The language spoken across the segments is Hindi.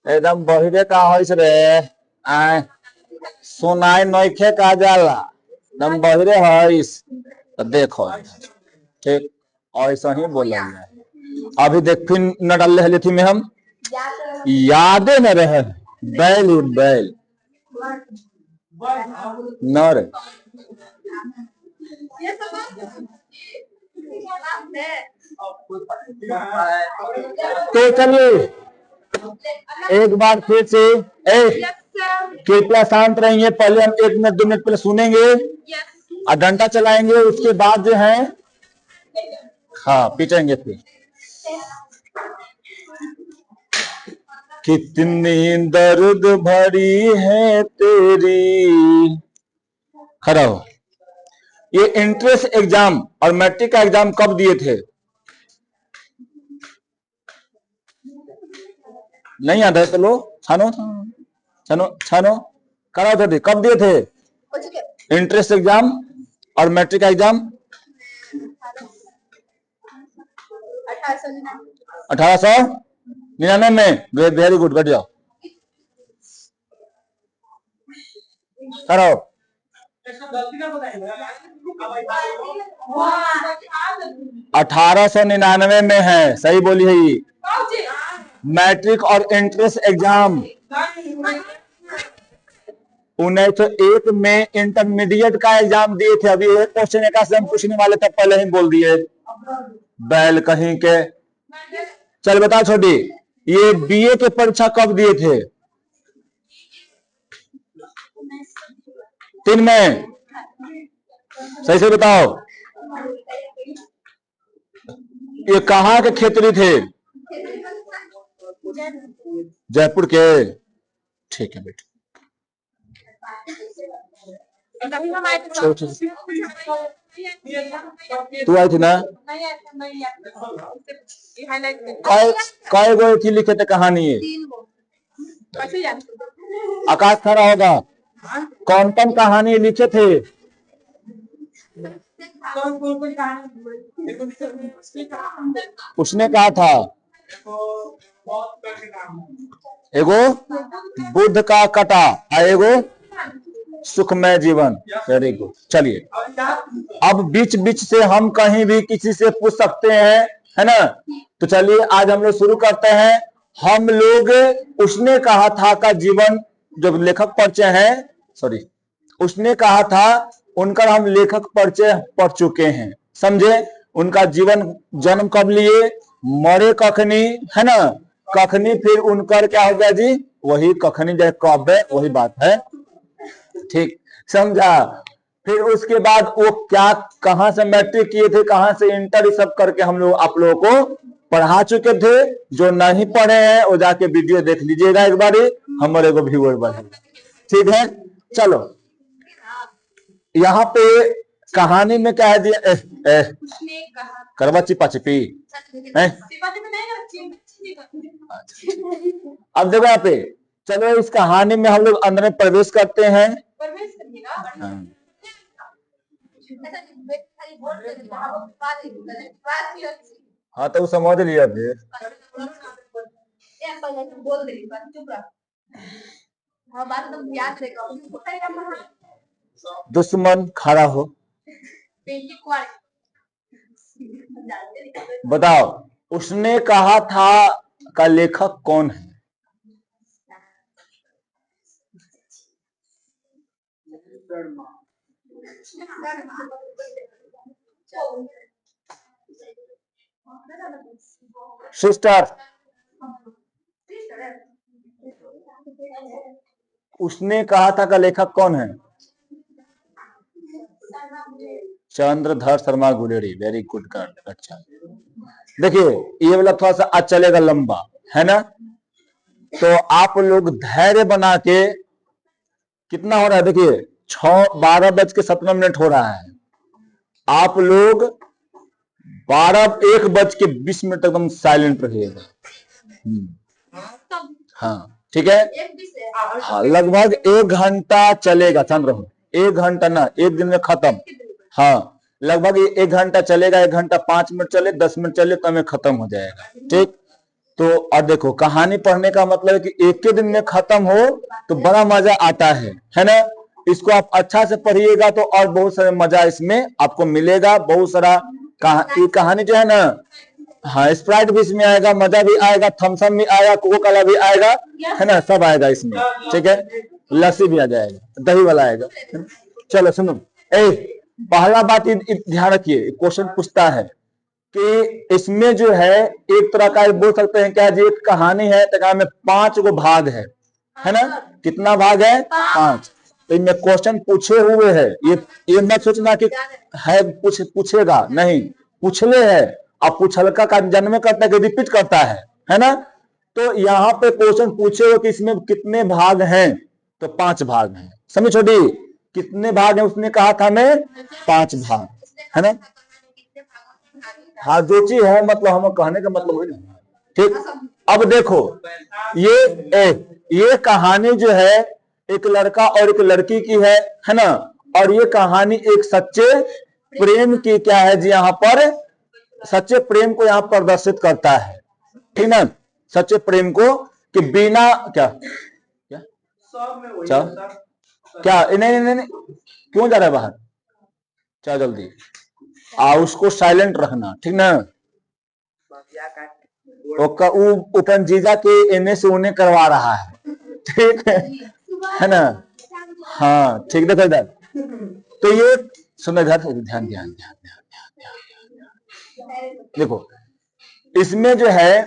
एकदम बहिरे का होइस रे आय सुनाई नइखे का जाला एकदम बहिरे होइस तो देखो ठीक ऐसा ही बोला है। अभी देख फिर न डाल रहे थी में हम यादें न रहे बैल उठ बैल न रे तो चलिए एक बार फिर से कृपया शांत रहेंगे। पहले हम 1 मिनट 2 मिनट पहले सुनेंगे और डंडा चलाएंगे, उसके बाद जो है हाँ पीटेंगे फिर। कितनी दर्द भरी है तेरी। खड़ा हो। ये एंट्रेंस एग्जाम और मैट्रिक का एग्जाम कब दिए थे? नहीं याद है तो लो छानो छानो छानो करा थे कब दिए थे एंट्रेंस एग्जाम और मैट्रिक का एग्जाम? 1899 में। वेरी गुड, बैठ जाओ। करो 1899 में है, सही बोली है ये। मैट्रिक और एंट्रेंस एग्जाम 1901 में इंटरमीडिएट का एग्जाम दिए थे। अभी एक क्वेश्चन एक से हम पूछने वाले थे, पहले ही बोल दिए बैल कहीं के। चल बता छोटी, ये बीए के परीक्षा कब दिए थे? 3 में। सही से बताओ। ये कहाँ के क्षेत्रीय थे? जयपुर के। ठीक है बेटा। तू आई थी ना? काय गो थी लिखे थे कहानी ये? आकाश खड़ा होगा। कौन कौन कहानी लिखे थे? उसने कहा था एगो बुद्ध का कटा, एगो सुखमय जीवन। Very good. चलिए अब बीच बीच से हम कहीं भी किसी से पूछ सकते हैं, है ना? तो चलिए आज हम लोग शुरू करते हैं। हम लोग उसने कहा था का जीवन, जब लेखक परिचय है, सॉरी उसने कहा था उनका हम लेखक परिचय पढ़ चुके हैं, समझे? उनका जीवन जन्म कब लिए, मरे कखनी, है ना? कखनी फिर उनकर क्या हो गया जी, वही कखनी जो कब है वही बात है, ठीक समझा? फिर उसके बाद वो क्या कहां से मैट्रिक किए थे, कहां से इंटर, सब करके हम लोग आप लोगों को पढ़ा चुके थे। जो नहीं पढ़े हैं वो जाके वीडियो देख लीजिएगा एक बार, हमारे एगो व्यूअर बढ़े, ठीक है? चलो यहाँ पे कहानी में क्या है दिया, करवा चिपा चिपी है। अब देखो यहाँ पे, चलो इस कहानी में हम लोग अंदर में प्रवेश करते हैं। हाँ तो समझ लिया फिर। दुश्मन खड़ा हो, बताओ उसने कहा था का लेखक कौन है? सिस्टर, उसने कहा था का लेखक कौन है? Chandradhar Sharma Guleri. Very good girl. अच्छा देखिए ये वाला थोड़ा सा आज चलेगा लंबा, है ना? तो आप लोग धैर्य बना के, कितना हो रहा है देखिए 12:17 हो रहा है। आप लोग 1:20 एकदम साइलेंट रहिएगा। हाँ ठीक है। हाँ लगभग 1 घंटा चलेगा, चल रहा हूँ 1 घंटा ना, 1 दिन में खत्म। हाँ लगभग 1 घंटा चलेगा, 1 घंटा 5 मिनट चले, 10 मिनट चले तो हमें खत्म हो जाएगा, ठीक? तो और देखो कहानी पढ़ने का मतलब है कि एक के दिन में खत्म हो तो बड़ा मजा आता है ना। इसको आप अच्छा से पढ़िएगा तो और बहुत सारा मजा इसमें आपको मिलेगा, बहुत सारा कहानी जो है ना, हाँ स्प्राइट भी इसमें आएगा, मजा भी आएगा, थम्सअप भी आएगा, कोको कोला भी आएगा, है ना, सब आएगा इसमें, ठीक है, लस्सी भी आ जाएगा, दही वाला आएगा। चलो सुनो, पहला बात ध्यान रखिए, क्वेश्चन पूछता है कि इसमें जो है एक तरह का बोल सकते हैं क्या जी, एक कहानी है तो में 5 गो भाग है ना, कितना भाग है 5। तो इनमें क्वेश्चन पूछे हुए है, ये मत सोचना कि है पूछेगा नहीं, पूछले है, अब पूछलका का जन्म करता है कि रिपीट करता है ना। तो यहाँ पे क्वेश्चन पूछे हो कि इसमें कितने भाग हैं, तो 5 भाग हैं। समझ छोड़ी, कितने भाग हैं उसने कहा था मैं 5 भाग, है ना। हाँ जो चीज है मतलब हम कहने का मतलब है, ठीक। अब देखो ये कहानी जो है एक लड़का और एक लड़की की है ना, और ये कहानी एक सच्चे प्रेम की क्या है जी, यहाँ पर सच्चे प्रेम को यहाँ प्रदर्शित करता है, ठीक ना, सच्चे प्रेम को कि बिना क्या क्या क्या नहीं, क्यों जा रहा है बाहर, चल जल्दी उसको साइलेंट रखना, ठीक ना। ओपन जीजा के एने से उन्हें करवा रहा है, ठीक है ना, हाँ ठीक, देखो इधर, तो ये सुनो इधर, ध्यान ध्यान ध्यान देखो, इसमें जो है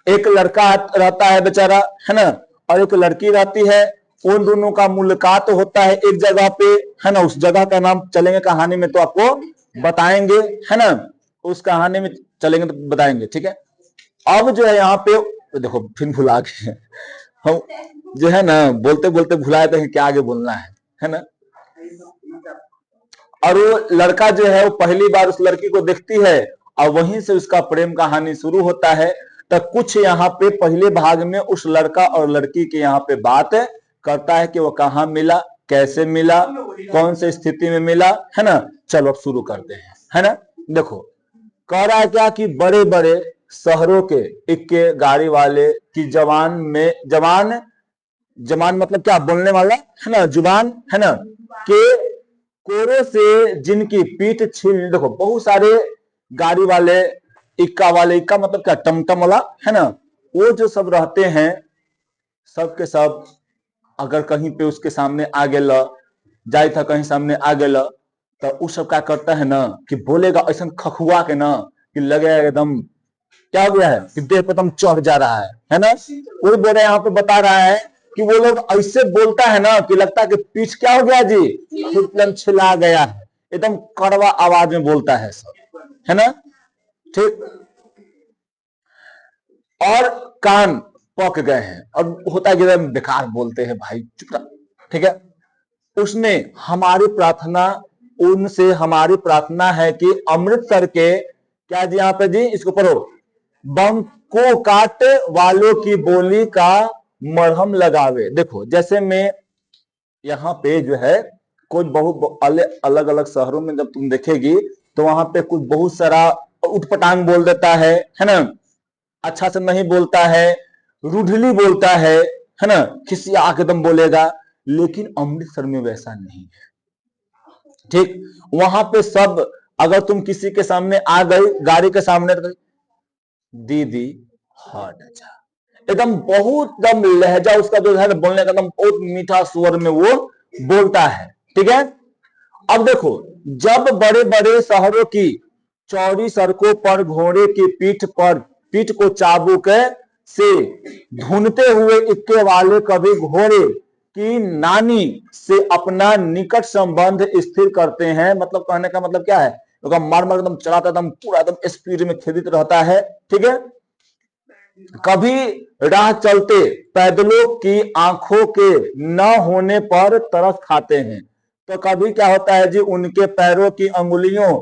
एक लड़का रहता है बेचारा, है ना, और एक लड़की रहती है, उन दोनों का मुलाकात होता है एक जगह पे, है ना, उस जगह का नाम चलेंगे कहानी में तो आपको बताएंगे, है ना, उस कहानी में चलेंगे तो बताएंगे, ठीक है। अब जो है यहाँ पे देखो फिर भुला के हम जो है ना बोलते बोलते भुलाए थे क्या आगे बोलना है ना। और वो लड़का जो है वो पहली बार उस लड़की को देखती है और वहीं से उसका प्रेम कहानी शुरू होता है। तो कुछ यहाँ पे पहले भाग में उस लड़का और लड़की के यहाँ पे बात करता है कि वो कहाँ मिला, कैसे मिला, कौन से स्थिति में मिला, है ना। चलो अब शुरू करते हैं, है ना। देखो कह रहा है क्या कि बड़े बड़े शहरों के इक्के गाड़ी वाले की जवान मतलब क्या बोलने वाला, है ना, जुबान, है ना, के कोरे से जिनकी पीठ छीन, देखो बहुत सारे गाड़ी वाले, इक्का मतलब क्या टमटम वाला, है ना, वो जो सब रहते हैं सब के सब अगर कहीं पे उसके सामने आ गया जाए था, कहीं सामने आ गया तो उस सब क्या करता है ना कि बोलेगा ऐसा खखुआ के ना कि लगे एकदम क्या हो गया है कि देह पे एकदम चढ़ जा रहा है ना। कोई बोल रहा है यहाँ पे बता रहा है कि वो लोग ऐसे बोलता है ना कि लगता है कि पीठ क्या हो गया जी, एकदम छिला गया है, एकदम कड़वा आवाज में बोलता है सब, है ना, ठीक। और कान पक गए हैं और होता है कि एकदम बेकार बोलते हैं भाई, चुप रह, ठीक है। उसने उनसे हमारी प्रार्थना है कि अमृतसर के क्या जी, यहाँ पे जी इसको पढ़ो, बंको काट वालों की बोली का मरहम लगावे। देखो जैसे मैं यहाँ पे जो है कुछ बहुत अलग अलग शहरों में जब तुम देखेगी तो वहां पे कुछ बहुत सारा उठपटांग बोल देता है ना, अच्छा से नहीं बोलता है, रूढ़ली बोलता है ना, किसी आके दम बोलेगा। लेकिन अमृतसर में वैसा नहीं है, ठीक। वहां पे सब अगर तुम किसी के सामने आ गई, गाड़ी के सामने, दीदी हट जा, एकदम बहुत दम लहजा उसका जो है बोलने का, एकदम बहुत मीठा स्वर में वो बोलता है, ठीक है। अब देखो जब बड़े बड़े शहरों की चौड़ी सड़कों पर घोड़े की पीठ को चाबुक से ढूंढते हुए इक्के वाले कभी घोड़े की नानी से अपना निकट संबंध स्थिर करते हैं। मतलब कहने का मतलब क्या है, मार मार एकदम चलाता, एकदम पूरा एकदम स्पीड में खेदित रहता है, ठीक है। कभी राह चलते पैदलों की आंखों के न होने पर तरस खाते हैं, तो कभी क्या होता है जी, उनके पैरों की अंगुलियों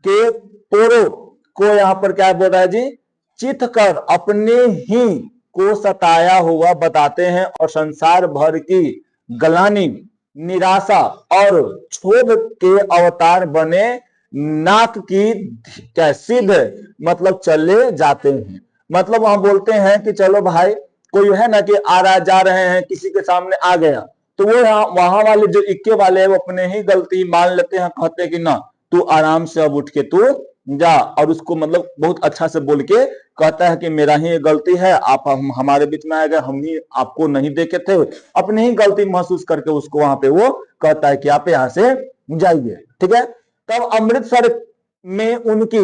के पोरों को यहाँ पर क्या बोल रहा है जी, चित कर अपने ही को सताया हुआ बताते हैं और संसार भर की गलानी, निराशा और क्षोभ के अवतार बने नाक की क्या सिद्ध मतलब चले जाते हैं। मतलब वहां बोलते हैं कि चलो भाई, कोई है ना कि आ रहा जा रहे हैं, किसी के सामने आ गया, तो वो वहां वाले जो इक्के वाले हैं वो अपने ही गलती मान लेते हैं, कहते हैं कि ना तू आराम से अब उठ के तू जा, और उसको मतलब बहुत अच्छा से बोल के कहता है कि मेरा ही गलती है, आप हमारे बीच में आ गए, हम ही आपको नहीं देखे थे, अपनी ही गलती महसूस करके उसको वहां पे वो कहता है कि आप यहाँ से जाइए। ठीक है, तब अमृतसर में उनकी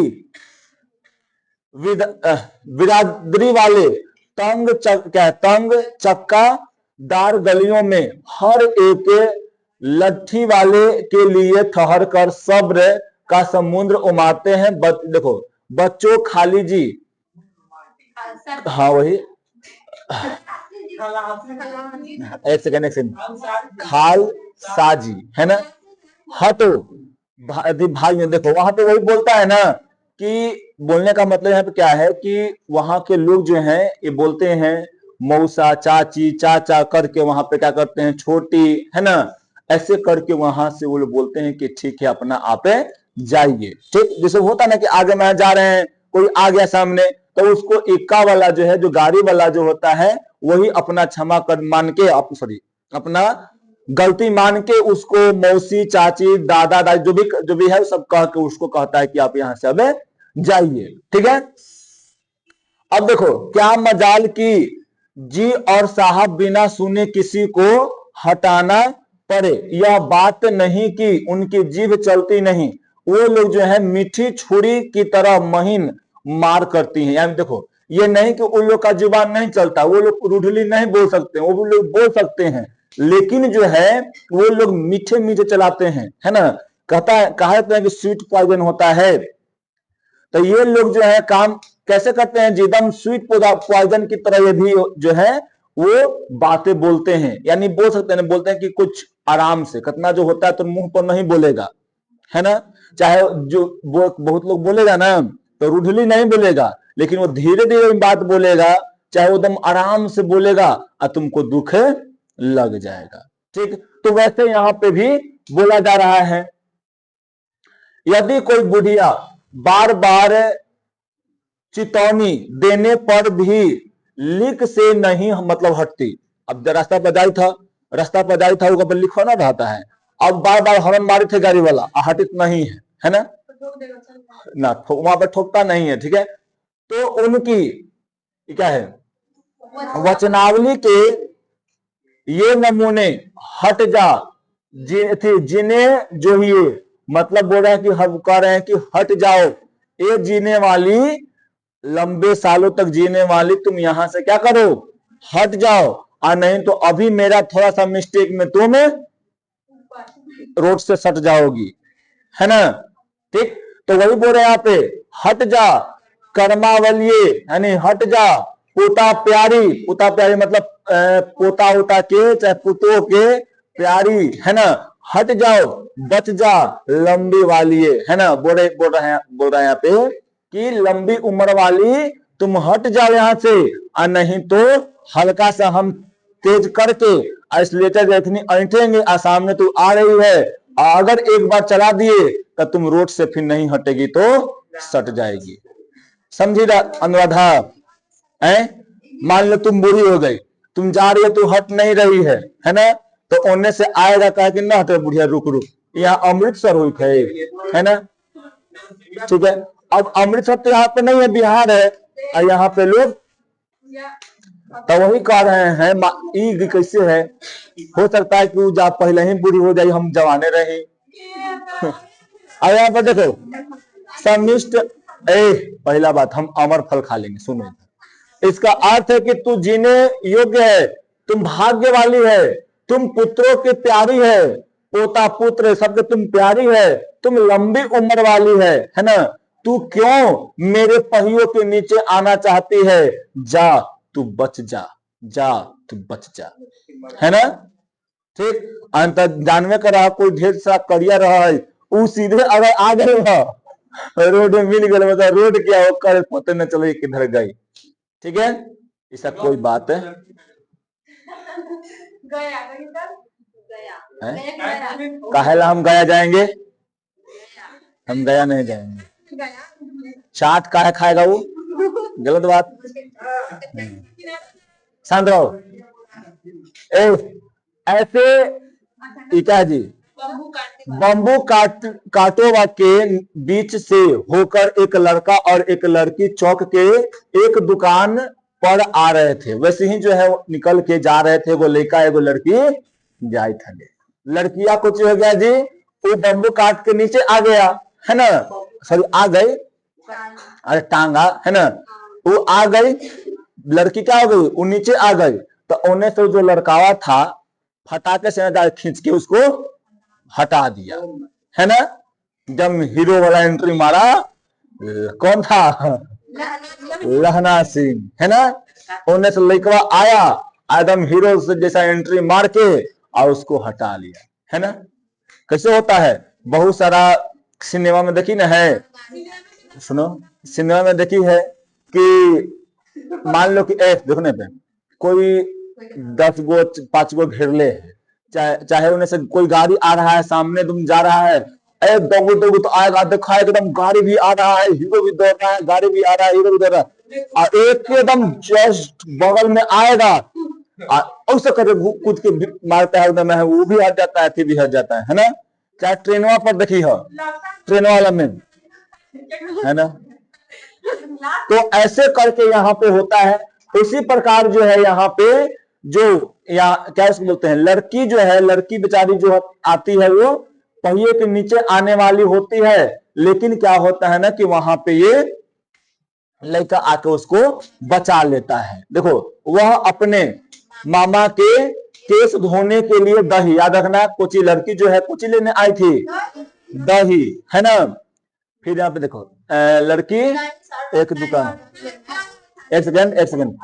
बिरादरी वाले तंग चक्का दार गलियों में हर एक लट्ठी वाले के लिए ठहर कर सब्र का समुद्र उमाते हैं। देखो बच्चों, खाली जी, हाँ वही, एक सेकंड, खाल साजी है ना, हटो भाई, देखो वहां पे वही बोलता है ना कि बोलने का मतलब यहाँ पे क्या है कि वहां के लोग जो हैं ये बोलते हैं मौसा, चाची, चाचा करके वहां पे क्या करते हैं, छोटी, है ना, ऐसे करके वहां से वो लोग बोलते हैं कि ठीक है अपना आप जाइए। ठीक, जैसे होता ना कि आगे में जा रहे हैं, कोई आ गया सामने, तो उसको इक्का वाला जो है, जो गाड़ी वाला जो होता है, वही अपना क्षमा कर मान के, अपना गलती मान के उसको मौसी, चाची, दादा, दादी जो भी है सब कह के उसको कहता है कि आप यहाँ से अब जाइए। ठीक है, अब देखो क्या मजाल की जी और साहब बिना सुने किसी को हटाना पड़े, यह बात नहीं कि उनकी जीभ चलती नहीं, वो लोग जो है मीठी छुरी की तरह महीन मार करती हैं। यानी देखो ये नहीं कि उन लोग का जुबान नहीं चलता, वो लोग रूडली नहीं बोल सकते, वो लोग बोल सकते हैं, लेकिन जो है वो लोग मीठे मीठे चलाते हैं, है ना, कहा जाता है कि स्वीट पॉइजन होता है, तो ये लोग जो है काम कैसे करते हैं, एकदम स्वीट पॉइजन की तरह ये भी जो है वो बातें बोलते हैं, यानी बोल सकते हैं, बोलते हैं कि कुछ आराम से, कितना जो होता है तो मुंह पर नहीं बोलेगा, है ना, चाहे जो बहुत लोग बोलेगा ना तो रूडली नहीं बोलेगा, लेकिन वो धीरे धीरे बात बोलेगा, चाहे वो एकदम आराम से बोलेगा और तुमको दुख लग जाएगा। ठीक, तो वैसे यहां पे भी बोला जा रहा है, यदि कोई बुढ़िया बार बार चेतावनी देने पर भी लिख से नहीं मतलब हटती, अब रास्ता पर जाई था ऊपर लिखा ना रहता है, अब बार बार हॉर्न मारी थे गाड़ी वाला, हटित नहीं है ना, वहां पर ठोकता नहीं है। ठीक है, तो उनकी क्या है, वचनावली के ये नमूने हट जा जिन्हें जो ये मतलब बोल रहे हैं कि हम कह रहे हैं कि हट जाओ, ये जीने वाली, लंबे सालों तक जीने वाली, तुम यहां से क्या करो, हट जाओ, और नहीं तो अभी मेरा थोड़ा सा मिस्टेक में तुम रोड से सट जाओगी, है ना। ठीक, तो वही बोल रहे हैं यहाँ पे, हट जा कर्मावलिये, यानी हट जा पोता प्यारी मतलब पोता उता के चाहे पुतों के प्यारी, है ना, हट जाओ बच जा लंबी वाली, है ना, बोल रहे हैं यहाँ पे कि लंबी उम्र वाली तुम हट जाओ यहाँ से, और नहीं तो हल्का सा हम तेज करके आइसोलेटर इतनी ऐंठेंगे और सामने तू आ रही है, अगर एक बार चला दिए तो तुम रोड से फिर नहीं हटेगी तो सट जाएगी। समझी अनुराधा, मान लो तुम बुरी हो गई, तुम जा रही है, तू हट नहीं रही है ना, तो ओने से आएगा कहा कि ना हटे बुढ़िया, रुक यहाँ अमृतसर हुई है ना। ठीक है, अब अमृतसर तो यहाँ पे नहीं है, बिहार है, और यहाँ पे लोग तो वही कह रहे हैं ई कैसे है, हो सकता है कि जा पहले ही बुरी हो जाए, हम जवाने रहे। और यहाँ पर देखो समिष्ट, पहला बात हम अमर फल खा लेंगे, सुनो, इसका अर्थ है कि तू जीने योग्य है, तुम भाग्य वाली है, तुम पुत्रों की प्यारी है, पोता पुत्र सबके तुम प्यारी है, तुम लंबी उम्र वाली है ना, तू क्यों मेरे पहियों के नीचे आना चाहती है, जा तू बच जा तू बच जा, है ना। ठीक, अंत जानवे का रहा कोई ढेर सा करिया रहा है, वो सीधे अगर आ गए रोड में मिल गए, मतलब रोड क्या हो कर पता न चले किधर गई। ठीक है, ऐसा कोई बात है, काहेला हम गया जाएंगे, हम गया नहीं जाएंगे, चाट काहे खाएगा वो, गलत बात। शांत रहो। ऐसे इका जी बम्बू काटोवा के बीच से होकर एक लड़का और एक लड़की चौक के एक दुकान पर आ रहे थे। वैसे ही जो है निकल के जा रहे थे, वो लड़का एगो लड़की जाए थे। लड़किया कुछ हो गया जी, वो बम्बू काट के नीचे आ गया है ना, सॉरी आ गई, अरे टांगा है ना, वो आ गई, लड़की क्या हो गई, वो नीचे आ गई। तो उन्हें से जो लड़कावा था फटाके से खींच के उसको हटा दिया है ना। जब हीरो वाला एंट्री मारा, कौन था, लहना सिंह है ना, उन्हें से लड़का आया एकदम हीरो से जैसा एंट्री मार के और उसको हटा लिया है ना। कैसे होता है, बहुत सारा सिनेमा में देखी ना है, सुनो सिनेमा में देखी है कि मान लो कि देखने पे कोई 10 गो 5 गो घेरले है, चाहे उन्हें से कोई गाड़ी आ रहा है सामने, तुम जा रहा है, दौड़ तो आएगा, देखा एकदम गाड़ी भी आ रहा है, हीरो भी दौड़ रहा है, गाड़ी भी आ रहा है, हीरो भी दौड़ रहा है, और एक एकदम जस्ट बगल में आएगा उससे कर कूद के मारता है, एकदम है वो भी हट जाता है, फिर भी हट जाता है ना। चाहे ट्रेनवा पर देखी हो, ट्रेन वाला में है ना। तो ऐसे करके यहाँ पे होता है। उसी प्रकार जो है यहाँ पे जो यहाँ क्या इसको बोलते हैं, लड़की जो है, लड़की बेचारी जो आती है वो पहिए के नीचे आने वाली होती है, लेकिन क्या होता है ना कि वहां पे ये लड़का आके उसको बचा लेता है। देखो वह अपने मामा के केस धोने के लिए दही, याद रखना, कुछ लड़की जो है कुछ लेने आई थी, दही है ना। फिर यहाँ पे देखो लड़की एक दुकान, एक सेकंड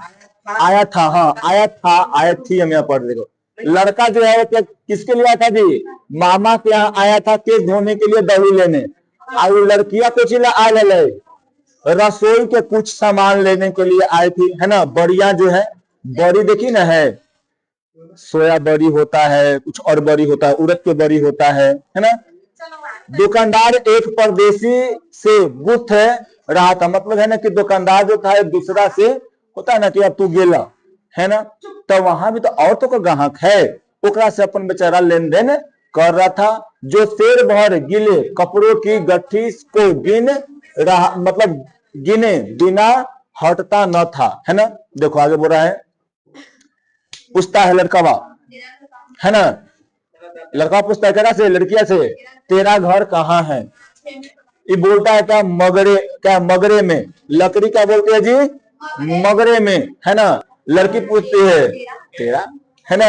आया था, हाँ आया थी, हम यहाँ पढ़, देखो लड़का जो है किसके लिए आया था जी, मामा के यहाँ आया था केस धोने के लिए दही लेने, और लड़कियां कुछ आए रसोई के कुछ सामान लेने के लिए आई थी है ना। बड़िया जो है, बड़ी देखी ना है, सोया बड़ी होता है, कुछ और बड़ी होता है, उड़द के बड़ी होता है ना। दुकानदार एक परदेसी से गुथ रहा था, मतलब है ना कि दुकानदार जो था एक दूसरा से होता है ना कि अब तू गेला है ना, तो वहां भी तो औरतों का ग्राहक है, ओकरा से अपन बेचारा लेन देन कर रहा था, जो शेर भर गिले कपड़ों की गठरी को गिन रहा, मतलब गिने बिना हटता न था है ना। देखो आगे बोल रहा है, पूछता है लड़कावा है ना, लड़का पूछता है क्या से, लड़किया से, तेरा घर कहाँ है, ये बोलता है क्या मगरे में, लकड़ी क्या बोलते हैं जी, मगरे में है ना। लड़की पूछती है तेरा है ना,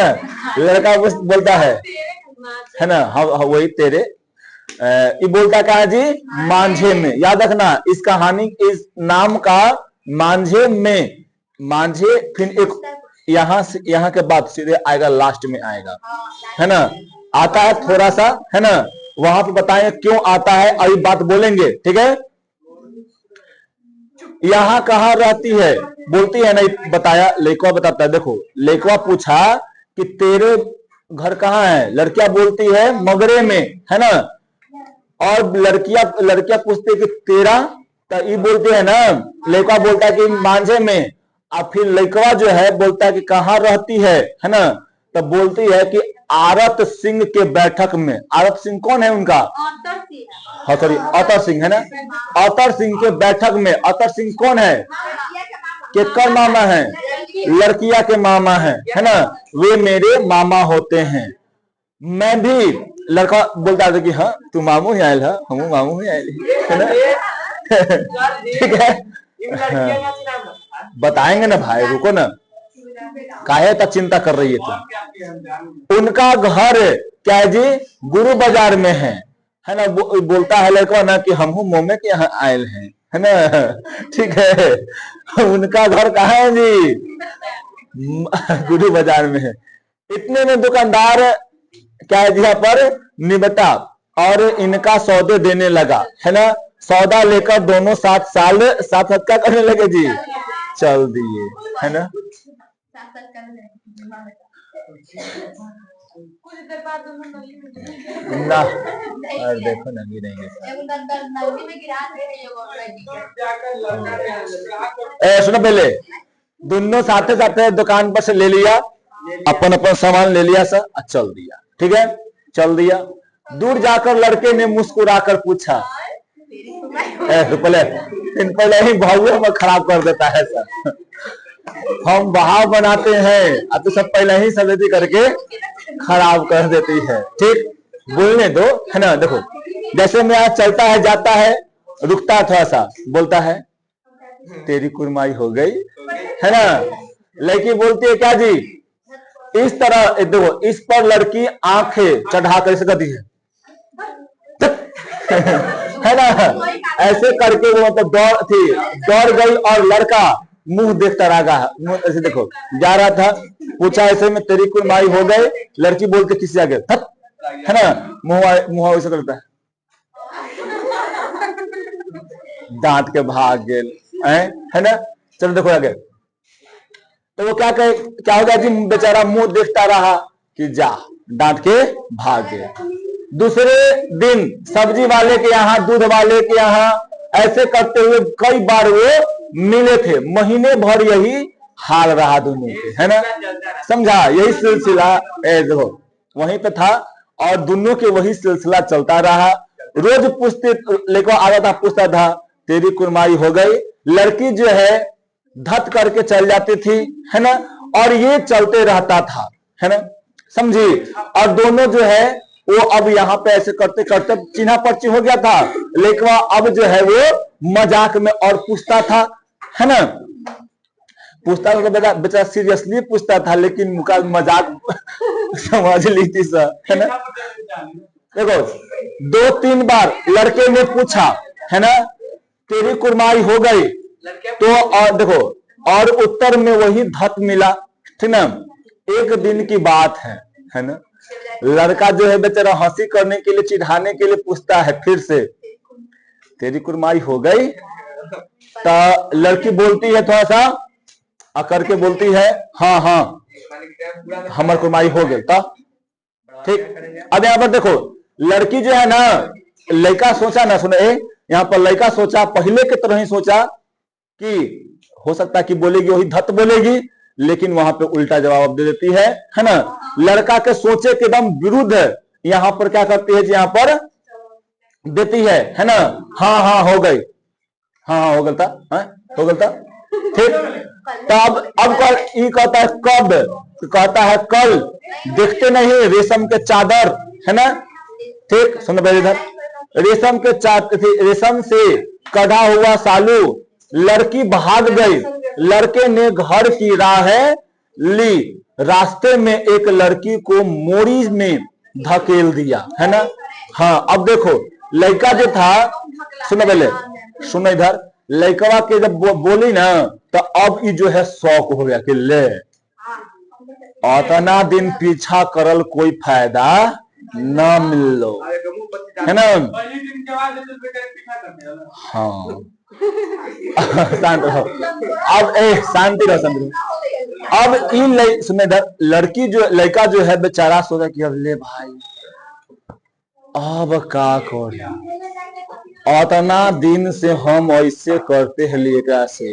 लड़का बोलता है ना, हाँ वही तेरे, ये बोलता क्या है जी, मांझे में। याद रखना इस कहानी, इस नाम का मांझे में, मांझे फिर एक यहाँ के बाद सीधे आएगा, लास्ट में आएगा है ना, आता है थोड़ा सा है ना, वहां पे बताएं क्यों आता है, अभी बात बोलेंगे ठीक है। यहाँ कहाँ रहती है, बोलती है नहीं बताया, लेकवा बताता है। देखो लेकवा पूछा कि तेरे घर कहाँ है, लड़कियां बोलती है मगरे में है ना, और लड़कियां पूछती है कि तेरा, तो ये बोलते है ना, लेकवा बोलता है कि मांझे में, और फिर लड़कवा जो है बोलता है कि कहाँ रहती है ना, तो बोलती है कि आरत सिंह के बैठक में। आरत सिंह कौन है उनका, हाँ सॉरी अतर सिंह है ना, अतर सिंह के बैठक में। अतर सिंह कौन है, केकर मामा है, लड़किया के मामा है ना, वे मेरे मामा होते हैं। मैं भी, लड़का बोलता था कि हाँ तू मामू ही आयल है, हम मामू ही आयल है ना ठीक है बताएंगे ना भाई, रुको ना, काहे तक चिंता कर रही है तुम। उनका घर क्या है जी, गुरु बाजार में है ना। बोलता है लड़का ना कि हम मोमे के यहाँ आयल हैं है ना, ठीक है। उनका घर कहाँ है जी, गुरु बाजार में है। इतने में दुकानदार क्या है यहाँ पर निबटा और इनका सौदे देने लगा है ना। सौदा लेकर दोनों साथ क्या करने लगे जी, चल दिए है ना। कुछ देर बाद दोनों नली में ना और देखो नंगी नहीं है। नली में गिरा दे रही है सुनो पहले दोनों साथे साथे दुकान पर से ले लिया, अपन अपन सामान ले लिया सर, चल दिया। ठीक है, चल दिया। दूर जाकर लड़के ने मुस्कुराकर पूछा, पहले ही भाव में खराब कर देता है सर, हम भाव बनाते हैं अब तो सब पहले ही सलेती करके खराब कर देती है। ठीक, बोलने दो, है ना। देखो जैसे मैं आज चलता है जाता है, रुकता है थोड़ा सा, बोलता है तेरी कुरमाई हो गई, है ना। लड़की बोलती है क्या जी, इस तरह देखो, इस पर लड़की आंखें चढ़ा कर करती है है ना। ऐसे करके वो मतलब दौड़ गई और लड़का मुंह देखता रहा, मुंह ऐसे देखो जा रहा था। पूछा ऐसे में तेरी कुरमाई हो गई, लड़की बोलते किसी आगे, है ना, मुंह ऐसे करता है, डांट के भाग गए, है ना। चलो देखो आगे, तो वो क्या हो गया जी, बेचारा मुंह देखता रहा कि जा, डांट के भाग गए। दूसरे दिन सब्जी वाले के यहाँ, दूध वाले के यहाँ, ऐसे करते हुए कई बार वो मिले थे। महीने भर यही हाल रहा दोनों के, है ना। समझा, यही सिलसिला देखो वहीं पे था और दोनों के वही सिलसिला चलता रहा। रोज पूछते, लेकर आता था, पूछता था तेरी कुरमाई हो गई। लड़की जो है धत करके चल जाती थी, है ना, और ये चलते रहता था, है ना, समझी। और दोनों जो है वो अब यहाँ पे ऐसे करते करते चिन्हा पर्ची हो गया था, लेकिन अब जो है वो मजाक में और पूछता था, है ना। पूछता था तो बेचारा सीरियसली पूछता था, लेकिन मुका मजाक समझ ली थी सर, है ना। देखो 2-3 बार लड़के ने पूछा, है ना, तेरी कुरमाई हो गई, तो और देखो और उत्तर में वही धत मिला, ठीक ना। एक दिन की बात है ना। लड़का जो है बेचारा हंसी करने के लिए, चिढ़ाने के लिए पूछता है फिर से तेरी कुरमाई हो गई। तो लड़की बोलती है थोड़ा सा अकर के बोलती है हाँ हाँ हमार कुरमाई हो गई। तो ठीक, अब यहाँ पर देखो लड़की जो है ना, लड़का सोचा ना, सुने यहाँ पर लड़का सोचा पहले की तरह ही सोचा कि हो सकता है कि बोलेगी वही धत बोलेगी, लेकिन वहां पे उल्टा जवाब दे देती है ना। लड़का के सोचे के एकदम विरुद्ध यहाँ पर क्या करती है, यहाँ पर देती है ना। हाँ हाँ हो गई, हाँ हाँ हो गलता, हो गलता। ठीक, तो अब कहता है कब, कहता है कल, देखते नहीं रेशम के चादर, है ना। ठीक, सुनो पहले इधर, रेशम से कढ़ा हुआ सालू। लड़की भाग गई, लड़के ने घर की राह ली, रास्ते में एक लड़की को मोड़ी में धकेल दिया, है ना। हाँ अब देखो लड़का जो था, सुनो पहले, सुनो इधर, लड़कवा के जब बोली ना, तो अब ये जो है शौक हो गया कि ले इतना दिन पीछा करल कोई फायदा न मिलो, है ना। हाँ शांत रहो, अब शांति रहो, शांति रहो। अब इन सुने लड़की जो, लड़का जो है बेचारा सोचा कि अब ले भाई अब का कर, इतना दिन से हम ऐसे करते हैं लेकरा से,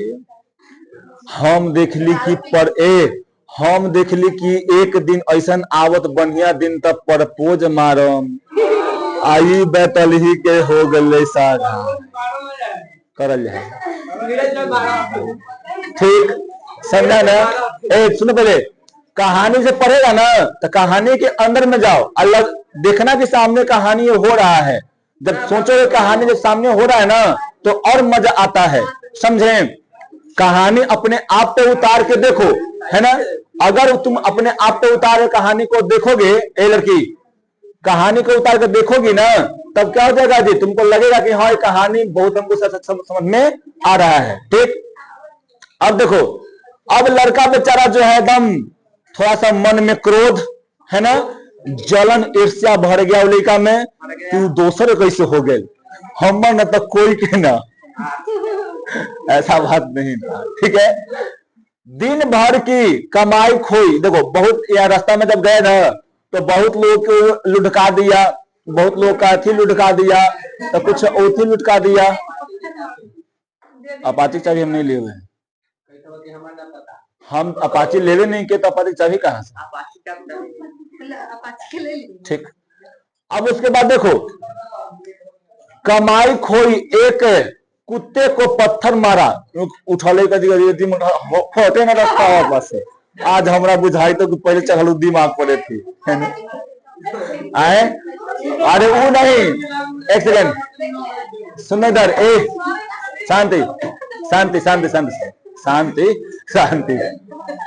हम देखली कि हम देखली कि एक दिन ऐसा आवत बढ़िया दिन तब प्रपोज मारम, आई बैतल ही के हो गए सारा करल जाए। ठीक, समझा ना। सुनो पहले, कहानी से पढ़ेगा ना तो कहानी के अंदर में जाओ, अलग देखना कि सामने कहानी हो रहा है। जब सोचोगे कहानी जब सामने हो रहा है ना तो और मजा आता है, समझे। कहानी अपने आप पे उतार के देखो, है ना। अगर तुम अपने आप पे उतार के कहानी को देखोगे, ए लड़की कहानी को उतार कर देखोगी ना, तब क्या हो जाएगा जी, तुमको लगेगा कि हाँ ये कहानी बहुत हमको समझ में आ रहा है। ठीक, अब देखो, अब लड़का बेचारा जो है एकदम थोड़ा सा मन में क्रोध, है ना, जलन ईर्ष्या भर गया लड़का में कि दोसर कैसे हो गए, हम न तो कोई के ना ऐसा बात नहीं था। ठीक है, दिन भर की कमाई खोई, देखो बहुत, या रास्ता में जब गए ना तो बहुत लोग को लुढ़का दिया, बहुत लोग का अथी लुढ़का दिया, तो कुछ ओथी लुढ़का दिया। अपाची चाबी हम नहीं लिए हुए हैं, हम अपाची लेवे नहीं के, तो अपाची चाबी कहाँ से? ठीक। अब उसके बाद देखो, कमाई खोई एक कुत्ते को पत्थर मारा, उठले का फोटे में रखता वापस से। आज हमरा बुझाई तो पहले चढ़ल दिमाग पड़े थी, है ना? आए अरे वो नहीं, एक सेकंड सुनो इधर, एक शांति शांति शांति शांति शांति शांति।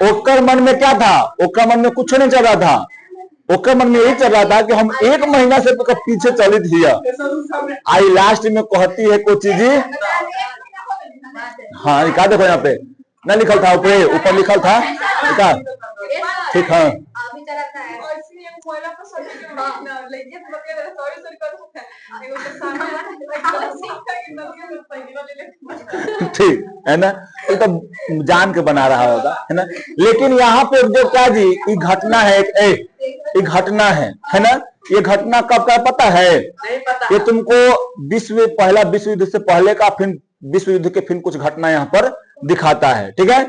ओकर मन में क्या था? ओकर मन में कुछ नहीं चल रहा था, ओकर मन में यही चल रहा था कि हम 1 महीना से तो पीछे चली थी। आई लास्ट में कहती है कोई चीज, हाँ क्या देखो यहाँ पे ना लिखल था, ऊपर लिखल था, ठीक है। ठीक है ना, ये तो जान के बना रहा होगा, है ना। लेकिन यहाँ पे जो क्या जी, ये घटना है, ये घटना है ना। ये घटना कब का पता है? ये तुमको पहला विश्व युद्ध से पहले का, फिर विश्व युद्ध के फिर कुछ घटना यहाँ पर दिखाता है, ठीक है।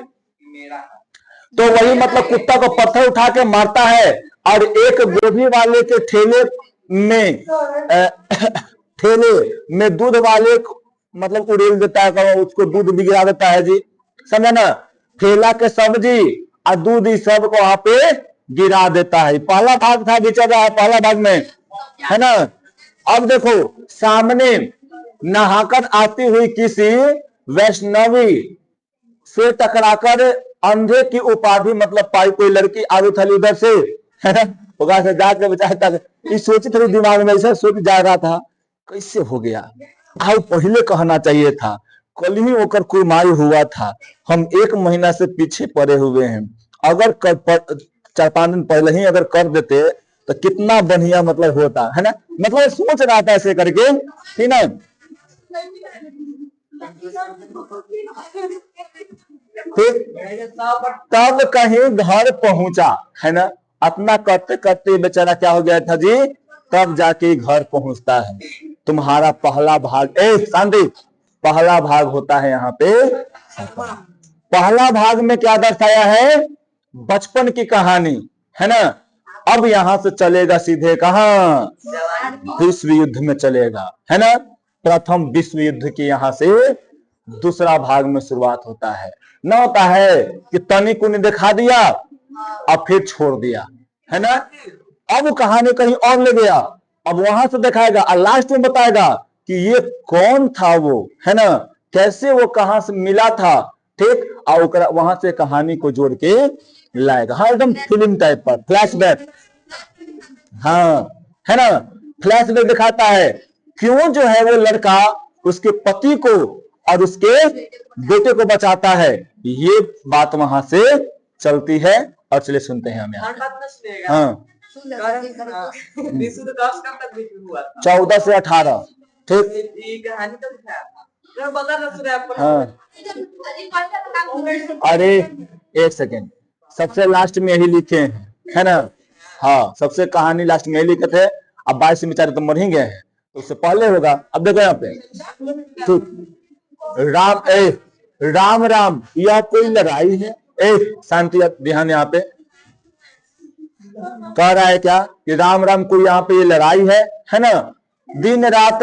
तो वही मतलब कुत्ता को पत्थर उठा के मारता है, और एक गोभी वाले के ठेले में दूध वाले मतलब उड़ेल देता है, उसको दूध भी गिरा देता है जी, समझे ना। ठेला के सब्जी और दूध ही सब को वहां पे गिरा देता है। पहला भाग था, विचार रहा है पहला भाग में, है ना। अब देखो, सामने नहाकर आती हुई किसी वैष्णवी से टकराकर अंधे की उपाधि मतलब पाई कोई लड़की आगे थली उधर से, है ना, होगा से जाकर बेचारा ये सोची थोड़ी दिमाग में ऐसा सोच जा रहा था, कैसे हो गया। आओ पहले कहना चाहिए था, कल ही होकर कुमाई हुआ था, हम 1 महीना से पीछे पड़े हुए हैं। अगर 4-5 दिन पहले ही अगर कर देते तो कितना बढ़िया मतलब होता, है ना। मतलब सोच रहा था ऐसे करके, ठीक है। तब कहीं घर पहुंचा, है ना। अपना करते करते बेचारा क्या हो गया था जी, तब जाके घर पहुंचता है। तुम्हारा पहला भाग, शांति, पहला भाग होता है यहाँ पे। पहला भाग में क्या दर्शाया है? बचपन की कहानी, है ना। अब यहां से चलेगा सीधे कहां? विश्व युद्ध में चलेगा, है ना। प्रथम विश्व युद्ध की यहां से दूसरा भाग में शुरुआत होता है। न होता है कि तनिक को दिखा दिया और फिर छोड़ दिया, है ना। अब कहानी कहीं और ले गया, अब वहां से दिखाएगा और लास्ट में बताएगा कि ये कौन था वो, है ना, कैसे वो कहां से मिला था, ठीक। और वहां से कहानी को जोड़ के लाएगा। हाँ, एकदम फिल्म टाइप पर फ्लैशबैक, हाँ, है ना। फ्लैशबैक दिखाता है क्यों जो है वो लड़का उसके पति को और उसके बेटे को बचाता है, ये बात वहां से चलती है। और चलिए सुनते हैं हम यहाँ। हाँ, 14 से 18, ठीक। हाँ, अरे एक सेकेंड, सबसे लास्ट में यही लिखे हैं, है ना। हाँ, सबसे कहानी लास्ट में यही लिखे थे। अब 22 बेचारे तो मर ही गए हैं, तो उससे पहले होगा। अब देखो यहाँ पे, ठीक। राम राम, यह कोई लड़ाई है? शांति, ध्यान। यहाँ पे कह रहा है क्या कि राम राम कोई यहाँ पे ये लड़ाई है ना। दिन रात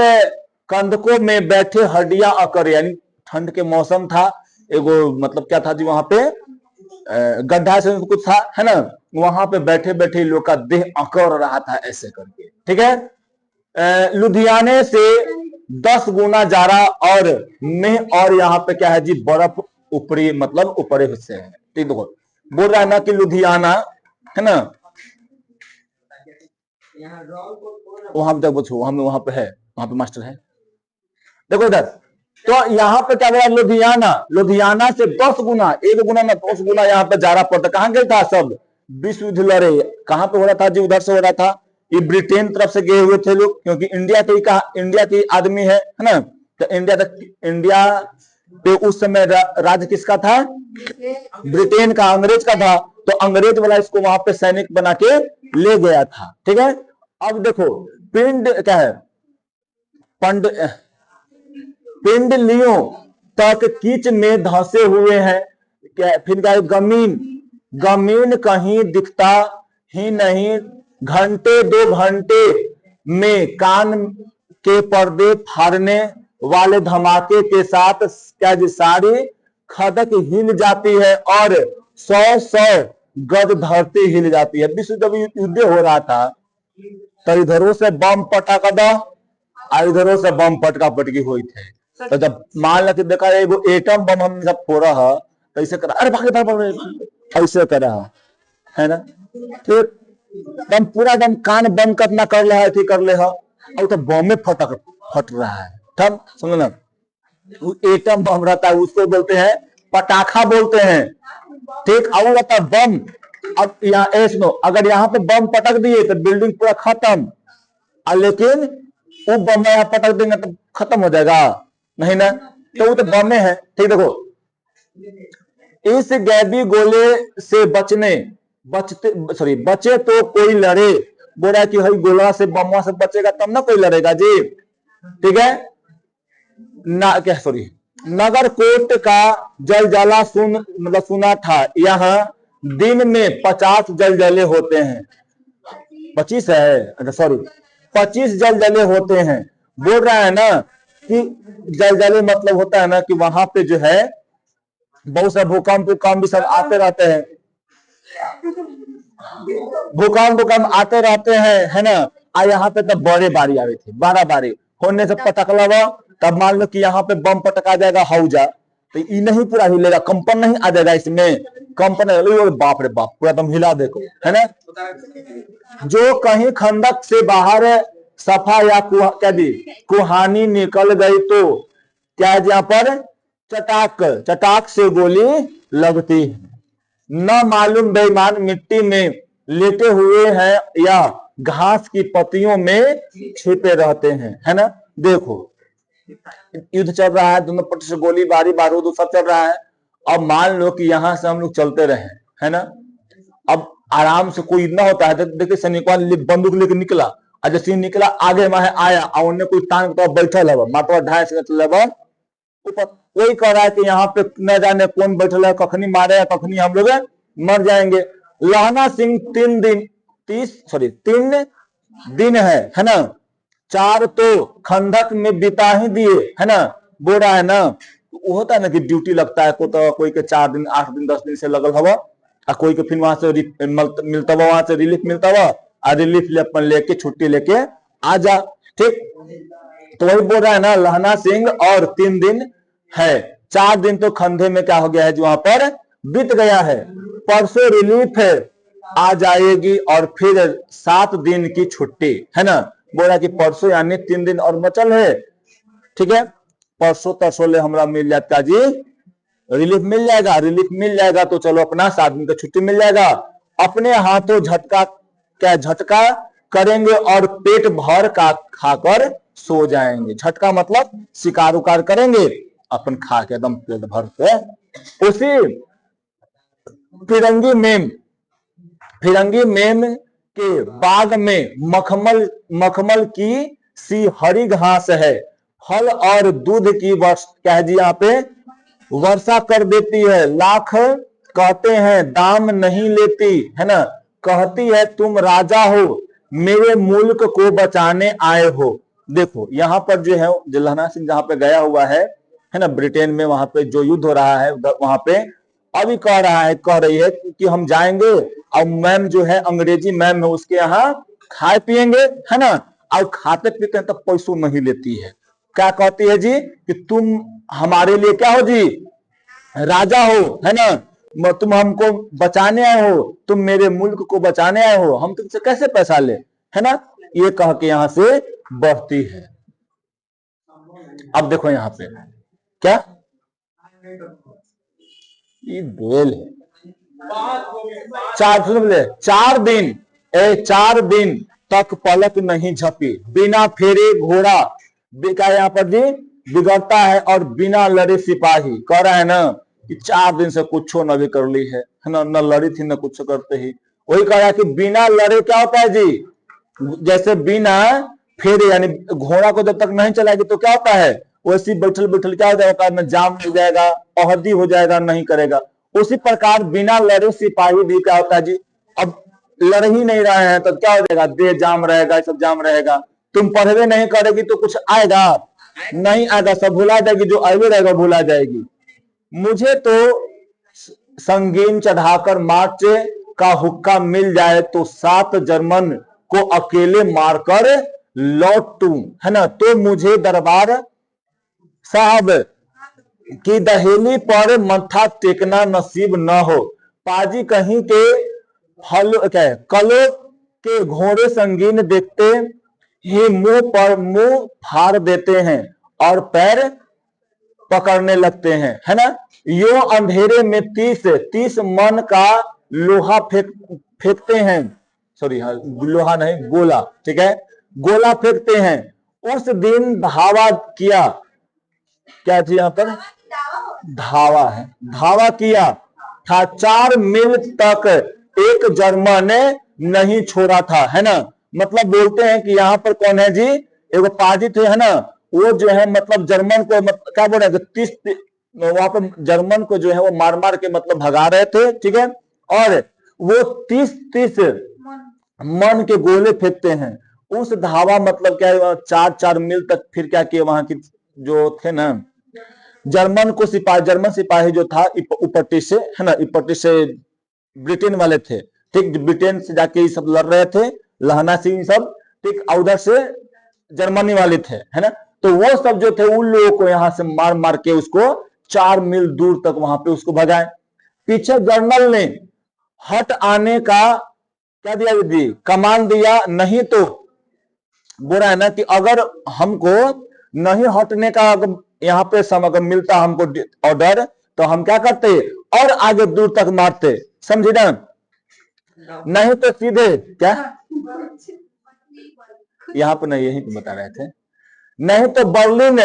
कंधकों में बैठे हड्डियां अकर, यानी ठंड के मौसम था, एगो मतलब क्या था जी वहां पे गड्ढा से कुछ था, है ना। वहां पे बैठे बैठे लोग का देह अकर रहा था ऐसे करके, ठीक है। लुधियाने से 10 गुना जाड़ा और मेह, और यहाँ पे क्या है जी, बर्फ ऊपरी मतलब ऊपरी हिस्से है, ठीक। देखो बोल रहा है ना कि लुधियाना, है ना, वहां तक पूछो, वहां पे है, वहां पे मास्टर है। देखो इधर, तो यहाँ पे क्या बोला, लुधियाना से 10 गुना, 1 गुना ना 10 गुना यहाँ पे जाड़ा पड़ता। कहाँ गए था सब? विश्व युद्ध लड़े। कहाँ पे हो रहा था जी? उधर से हो रहा था। ये ब्रिटेन तरफ से गए हुए थे लोग, क्योंकि इंडिया के आदमी है ना। तो इंडिया पे उस समय राज्य किसका था? ब्रिटेन का, अंग्रेज का था। तो अंग्रेज वाला इसको वहां पे सैनिक बना के ले गया था। ठीक है, अब देखो पिंड क्या है, पंड पिंडलियों तक कीच में धंसे हुए हैं। क्या फिर क्या है, गमीन गमीन कहीं दिखता ही नहीं, घंटे 2 घंटे में कान के पर्दे फाड़ने वाले धमाके के साथ क्या जी सारी खदक हिल जाती है और 100 गज धरती हिल जाती है। विश्व जब युद्ध हो रहा था तो इधरों से बम पटाखा दो और इधरों से बम पटका पटकी हुई थे। तो जब मान लो कि देखा एगो एटम बम हम जब फोड़ा है तो ऐसे करा, अरे भागे भागे ऐसे करा है ना, फिर दम पूरा दम कान बंद करना कर ले है, ठीक कर ले है, और तो बम में फट रहा है। तब समझो ना, एटम बम रहता है उसको बोलते हैं पटाखा बोलते हैं। ठीक, और रहता है बम। अब यहाँ ऐसनो अगर यहाँ पे बम पटक दिए तो बिल्डिंग पूरा खत्म, लेकिन वो बम यहाँ पटक देंगे तो खत्म हो जाएगा नहीं ना, तो वो तो बम है। ठीक, देखो इस गैबी गोले से बचे तो कोई लड़े। बोला कि भाई गोला से बमवा से बचेगा तब ना कोई लड़ेगा जी। ठीक है ना, क्या सॉरी, नगर कोट का जलजला सुना था। यहाँ दिन में 50 जलजले होते हैं। 25 है, अच्छा सॉरी 25 जलजले होते हैं। बोल रहा है ना कि जलजले मतलब होता है ना कि वहां पे जो है बहुत सारे भूकंप भी सब आते रहते हैं, भूकंप आते रहते हैं, है ना। यहाँ पे तो बड़े बारी आ रही थी, 12 बारी होने से पटकला हुआ, तब मान लो कि यहाँ पे बम पटका जाएगा हौजा, तो ये नहीं पूरा हिलेगा, कंपन नहीं आ जाएगा इसमें, कंपन बाप रे बाप पूरा दम हिला देखो, है ना। जो कहीं खंडक से बाहर सफा या क्या दी कुहानी निकल गई तो क्या है, यहाँ पर चटाक से गोली लगती है। न मालूम बेईमान मिट्टी में लेटे हुए हैं या घास की पत्तियों में छिपे रहते हैं, है ना। देखो युद्ध चल रहा है, दोनों पक्ष से गोली बारी बारूद सब चल रहा है। अब मान लो कि यहां से हम लोग चलते रहे, है ना, अब आराम से कोई इतना होता है, देखिए सैनिक बंदूक लेके निकला, और जैसे निकला आगे वहां आया और उन्हें कोई तान तो बैठल है मातवा 2.5 ऊपर, वही कह रहा है कि यहाँ पे न जाने कौन बैठल है, कखनी मारे है, कखनी हम लोग मर जाएंगे। लहना सिंह 3 दिन है ना, 4 तो खंडक में बिता ही दिए, है ना। बोल रहा है ना, वो होता है ना कि ड्यूटी लगता है तो कोई के 4 दिन 8 दिन 10 दिन से लगल हवा, और कोई के फिर वहां से मिलता हुआ, वहां से रिलीफ मिलता हुआ, और रिलीफ अपन लेके छुट्टी लेके आ जा। ठीक, तो वही बोल रहा है ना, लहना सिंह और 3 दिन है, 4 दिन तो खंधे में क्या हो गया है जो वहां पर बीत गया है। परसों रिलीफ है आ जाएगी और फिर 7 दिन की छुट्टी, है ना। बोला कि परसों यानी 3 दिन और बचल है। ठीक है, परसों तरसों ले हमरा मिल जाता जी, रिलीफ मिल जाएगा, रिलीफ मिल जाएगा तो चलो अपना 7 दिन का छुट्टी मिल जाएगा। अपने हाथों झटका करेंगे और पेट भर का खाकर सो जाएंगे। झटका मतलब शिकार उकार करेंगे, अपन खा के एकदम पेट भर के। उसी फिरंगी मेम के बाग में मखमल की सी हरी घास है, फल और दूध की क्या है जी यहाँ पे वर्षा कर देती है। लाख कहते हैं दाम नहीं लेती, है ना। कहती है तुम राजा हो, मेरे मुल्क को बचाने आए हो। देखो यहाँ पर जो है लहना सिंह जहां पे गया हुआ है ना, ब्रिटेन में, वहां पे जो युद्ध हो रहा है वहां पे अभी कह रही है कि हम जाएंगे और मैम जो है अंग्रेजी मैम है उसके यहाँ खाए पिएंगे, है ना, और खाते पीते हैं तो पैसों नहीं लेती है। क्या कहती है जी कि तुम हमारे लिए क्या हो जी, राजा हो, है ना, तुम हमको बचाने आए हो, तुम मेरे मुल्क को बचाने आए हो, हम तुमसे कैसे पैसा ले, है ना। ये कह के यहां से बढ़ती है। अब देखो यहाँ पे क्या ये बेल है, 4 दिन तक पलक नहीं झपी, बिना फेरे घोड़ा बिका यहाँ पर जी बिगड़ता है, और बिना लड़े सिपाही। कह रहा है ना कि 4 दिन से कुछ न भी कर ली है ना, न लड़ी थी न कुछ करते ही, वही कह रहा है कि बिना लड़े क्या होता है जी, जैसे बिना फेरे यानी घोड़ा को जब तक नहीं चलाएगी तो क्या होता है, वैसे बैठल बैठल क्या हो जाएगा में जाम लग जाएगा, अहदी हो जाएगा, नहीं करेगा। उसी प्रकार बिना लड़े सिपाही भी क्या होता है जी, अब लड़ ही नहीं रहे हैं तो क्या हो जाएगा, देह जाम रहेगा, सब जाम रहेगा। तुम पढ़वे नहीं करेगी तो कुछ आएगा नहीं आएगा, सब भुला जाएगी, जो आए रहेगा भुला जाएगी। मुझे तो संगीन चढ़ाकर मार्च का हुक्का मिल जाए तो 7 जर्मन को अकेले मारकर लौट दूं, है ना, तो मुझे दरबार साहब की दहेली पर मत्था टेकना नसीब न हो। पाजी कहीं के फल क्या है, कलो के घोड़े संगीन देखते ही मुंह पर मुंह फाड़ देते हैं और पैर पकड़ने लगते हैं, है ना। यो अंधेरे में 30 मन का लोहा फेंकते हैं, सॉरी हाँ लोहा नहीं गोला, ठीक है, गोला फेंकते हैं। उस दिन धावा किया, क्या चीज यहाँ पर धावा है, धावा किया था, 4 मील तक एक जर्मन ने नहीं छोड़ा था, है ना। मतलब बोलते हैं कि यहाँ पर कौन है जी, एगो पाजी थे, है ना, वो जो है मतलब जर्मन को क्या बोल रहे थे, 30 वहां पर जर्मन को जो है वो मार मार के मतलब भगा रहे थे, ठीक है, और वो 30 मन के गोले फेंकते हैं। उस धावा मतलब क्या है, 4 मील तक फिर क्या किए, वहां की जो थे ना जर्मन को सिपाही, जर्मन सिपाही जो था उपट्टी से, है ना, उपट्टी से ब्रिटेन वाले थे, ठीक, ब्रिटेन से जाके ये सब लड़ रहे थे, लहना सिंह सब, ठीक, उधर से जर्मनी वाले थे, है ना। तो वो सब जो थे उन लोगों को यहाँ से मार मार के उसको 4 मील दूर तक वहां पे उसको भगाए। पीछे जनरल ने हट आने का क्या दिया दी, कमान दिया, नहीं तो बोल रहा है ना कि अगर हमको नहीं हटने का यहाँ पे अगर मिलता हमको ऑर्डर तो हम क्या करते और आगे दूर तक मारते, समझे ना। नहीं तो सीधे क्या, यहाँ पर नहीं, यही तो बता रहे थे, नहीं तो बर्लिन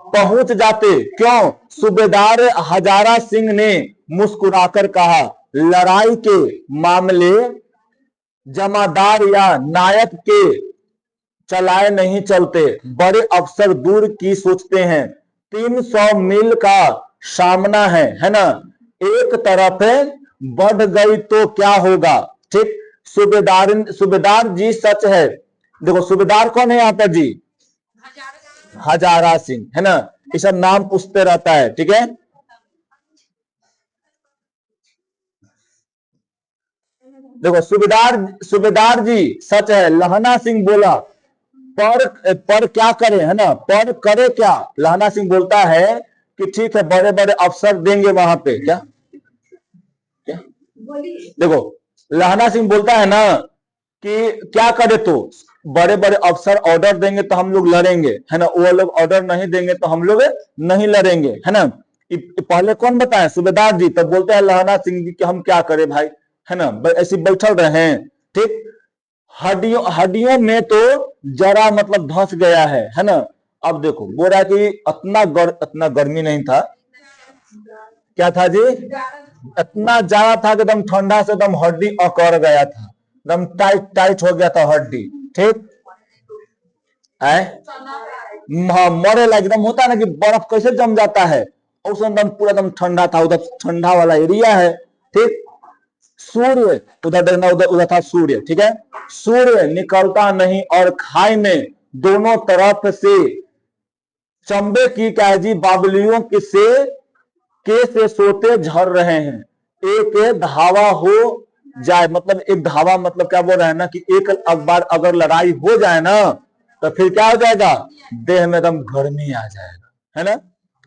पहुंच जाते। क्यों, सूबेदार हजारा सिंह ने मुस्कुराकर कहा, लड़ाई के मामले जमादार या नायक के चलाए नहीं चलते, बड़े अफसर दूर की सोचते हैं। 300 मील का सामना है ना, एक तरफ बढ़ गई तो क्या होगा, ठीक। सूबेदार जी सच है, देखो सूबेदार कौन है यहाँ पर जी, हजारा सिंह, है ना, ये सब नाम पूछते रहता है, ठीक है। देखो सूबेदार जी सच है, लहना सिंह बोला, पर क्या करे, है ना, पर करे क्या। लहना सिंह बोलता है कि ठीक है बड़े बड़े अफसर देंगे वहां पे, क्या क्या देखो लहना सिंह बोलता है ना कि क्या करे, तो बड़े बड़े अफसर ऑर्डर देंगे तो हम लोग लड़ेंगे, है ना, वो लोग ऑर्डर नहीं देंगे तो हम लोग नहीं लड़ेंगे, है ना। पहले कौन बताए, सूबेदार जी, तब बोलते हैं लहना सिंह जी कि हम क्या करें भाई, है ना, ऐसे बैठल रहे हैं, ठीक। हड्डियों में तो जरा मतलब धंस गया है ना। अब देखो बोल रहा है कि इतना गर्मी नहीं था, क्या था जी, इतना ज्यादा था कि एकदम ठंडा से एकदम हड्डी अकड़ गया था, एकदम टाइट टाइट हो गया था हड्डी, ठीक है। मरे लगा, एकदम होता है ना कि बर्फ कैसे जम जाता है, उस एकदम पूरा एकदम ठंडा था, उधर ठंडा वाला एरिया है, ठीक। सूर्य उधर देखना, उधर था सूर्य, ठीक है, सूर्य निकलता नहीं और खाई में दोनों तरफ से चंबे की क्या जी बाबलियों के सोते झड़ रहे हैं। एक धावा हो जाए, मतलब एक धावा मतलब क्या बोल रहे हैं ना कि एक बार अगर लड़ाई हो जाए ना तो फिर क्या हो जाएगा, देह में एकदम गर्मी आ जाएगा, है ना।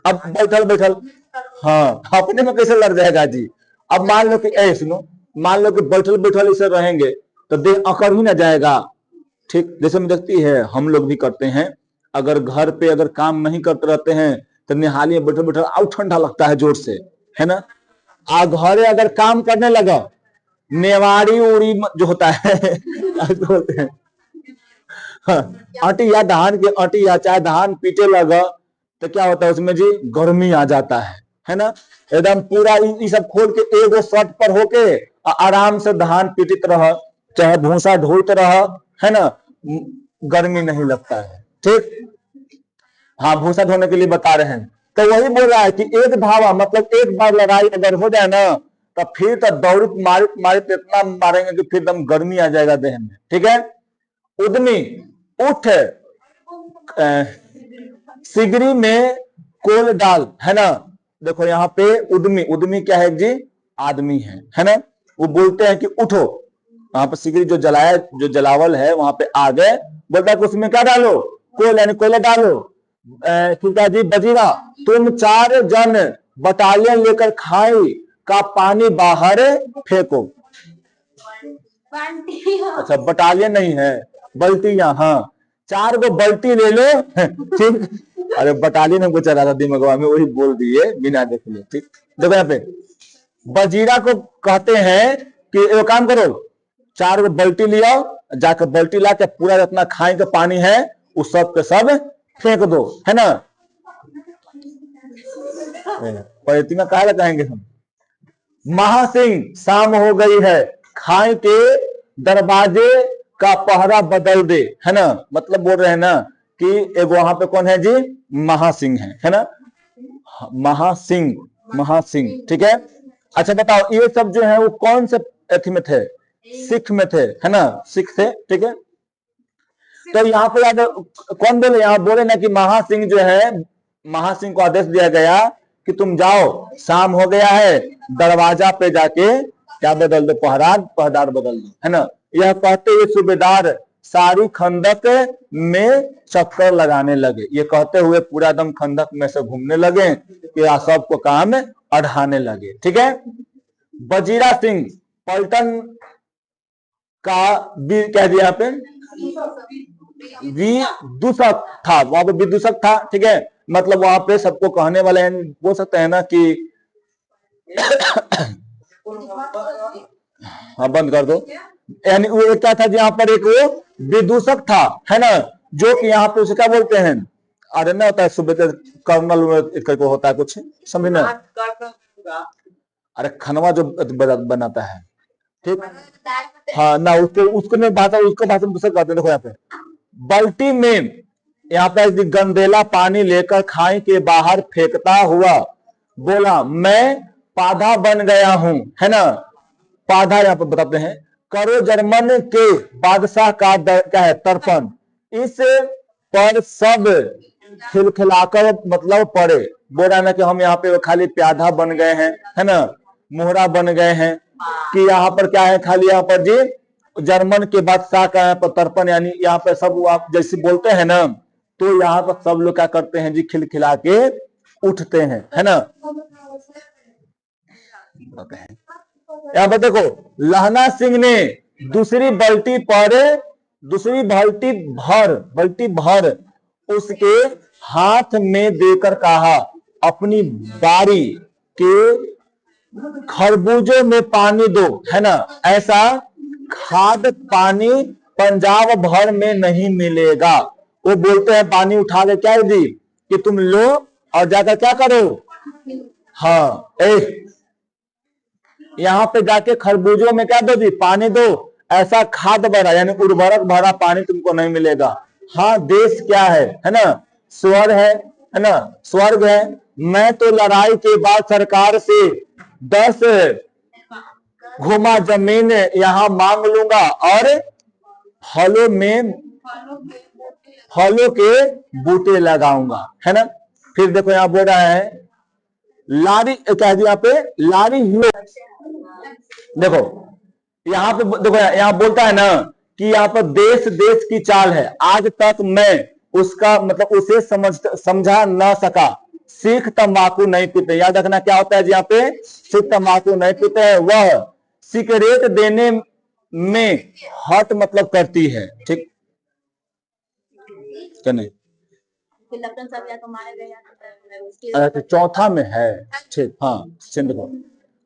अब बैठल बैठल हाँ अपने में कैसे लड़ जाएगा जी। अब मान लो कि सुनो, मान लो कि बैठल बैठल इसे रहेंगे तो देह अकड़ ही ना जाएगा, ठीक। जैसे में देखती है हम लोग भी करते हैं, अगर घर पे अगर काम नहीं करते रहते हैं तो निहाली में बैठल बैठल और ठंडा लगता है जोर से, है ना। आ घरे अगर काम करने लगा, नेवाड़ी उड़ी जो होता है बोलते हैं आटी या धान के आटी या चाहे धान पीटे लगा तो क्या होता है उसमें जी गर्मी आ जाता है ना। एकदम पूरा ये सब खोल के एगो शर्ट पर होके आराम से धान पीटित रह, चाहे भूसा ढोइत रह, है ना, गर्मी नहीं लगता है। ठीक, हाँ भूसा ढोने के लिए बता रहे हैं। तो वही बोल रहा है कि एक धावा मतलब एक बार लड़ाई अगर हो जाए ना तो फिर तो दौड़ित मारित मारित इतना मारेंगे कि फिर एकदम गर्मी आ जाएगा देह में। ठीक है, उद्यमी उठ, सिगरी में कोल डाल, है ना। देखो यहाँ पे उद्यमी, उद्यमी क्या है जी, आदमी है ना। वो बोलते हैं कि उठो, वहां पर सिगरी जो जलाया, जो जलावल है वहां पे आ गए, बोलता है कि उसमें क्या डालो, कोल यानी कोयला डालो। क्या जी, बजीरा तुम 4 जन बटालियन लेकर खाई का पानी बाहर फेंको। अच्छा बटालियन नहीं है, बल्टियां, हाँ 4 गो बल्टी ले लो। ठीक, अरे बटालियन हमको चला था दिमाग में, वही बोल दिए बिना देख लो। ठीक, देखो यहाँ पे बजीरा को कहते हैं कि एक काम करो, 4 गो बल्टी लिया, जाकर बल्टी ला के पूरा जितना खाए का पानी है उस सब के सब फेंक दो, है ना। पर इतना कहा कहेंगे हम। महासिंह शाम हो गई है, खाए के दरवाजे का पहरा बदल दे, है ना। मतलब बोल रहे हैं ना कि एक वहां पे कौन है जी, महासिंह है ना, महासिंह, महासिंह। ठीक है, अच्छा बताओ ये सब जो है वो कौन से एथी में थे, सिख में थे, है ना, सिख थे। ठीक है, तो यहाँ पे कौन बोले, यहाँ बोले ना कि महासिंह जो है, महासिंह को आदेश दिया गया कि तुम जाओ, शाम हो गया है, दरवाजा पे जाके क्या बदल दो, पहरादार बदल दो, है ना। यह कहते हुए सूबेदार सारी खंदक में चक्कर लगाने लगे। ये कहते हुए पूरा दम खंदक में से घूमने लगे कि सबको काम अढ़ाने लगे। ठीक है, बजीरा सिंह पलटन का वीर कह दिया यहाँ पे, विदूषक था, वहां पे विदूषक था। ठीक है, मतलब वहां पे सबको कहने वाले हैं, बोल सकते हैं ना कि हाँ बंद कर दो, यानी वो क्या था, यहाँ पर एक वो विदूषक था, है ना, जो कि यहाँ पे उसे क्या बोलते हैं, अरे ना होता है सुबह कर्नल को होता है कुछ, समझ ना, अरे खनवा जो बनाता है। ठीक, हाँ ना, उसको नहीं भाषा, उसको भाषा में दूसरा कहते हैं। देखो यहाँ पे बल्टी में, यहाँ पे गंदेला पानी लेकर खाई के बाहर फेंकता हुआ बोला, मैं पाधा बन गया हूं, है ना। पाधा यहाँ पे बताते हैं, करो जर्मन के बादशाह का क्या है, तर्पण, इस पर सब खिलखिलाकर मतलब पड़े। बोल रहा है ना कि हम यहाँ पे खाली प्याधा बन गए हैं, है ना, मोहरा बन गए हैं, कि यहाँ पर क्या है, खाली यहाँ पर जी जर्मन के बादशाह का यहाँ पर तर्पण, यानी यहाँ पे सब आप जैसे बोलते हैं ना, तो यहाँ पर सब लोग क्या करते हैं जी, खिलखिला के उठते हैं, है ना। यहाँ पर देखो लहना सिंह ने दूसरी बल्टी भर उसके हाथ में देकर कहा, अपनी बारी के खरबूजों में पानी दो, है ना। ऐसा खाद पानी पंजाब भर में नहीं मिलेगा। वो बोलते हैं पानी उठा ले क्या दी कि तुम लो और जाकर क्या करो, हाँ यहाँ पे जाके खरबूजों में क्या दो दी, पानी दो, ऐसा खाद भरा यानी उर्वरक भरा पानी तुमको नहीं मिलेगा। हाँ देश क्या है ना, स्वर्ग है ना, स्वर्ग है। मैं तो लड़ाई के बाद सरकार से 10 घुमा जमीन यहाँ मांग लूंगा और फलों के बूटे लगाऊंगा, है ना। फिर देखो यहाँ बोल रहा है लारी, क्या दिया यहाँ पे, लारी ह्यू। देखो यहाँ पे, देखो यहाँ बोलता है ना कि यहाँ पर देश देश की चाल है, आज तक मैं उसका मतलब उसे समझा ना सका। सिख तंबाकू नहीं पीते, याद रखना क्या होता है जी, यहाँ पे सिख तंबाकू नहीं पीते हैं, वह सिगरेट देने में हट मतलब करती है, ठीक क्या नहीं। अच्छा चौथा में है, ठीक, हाँ देखो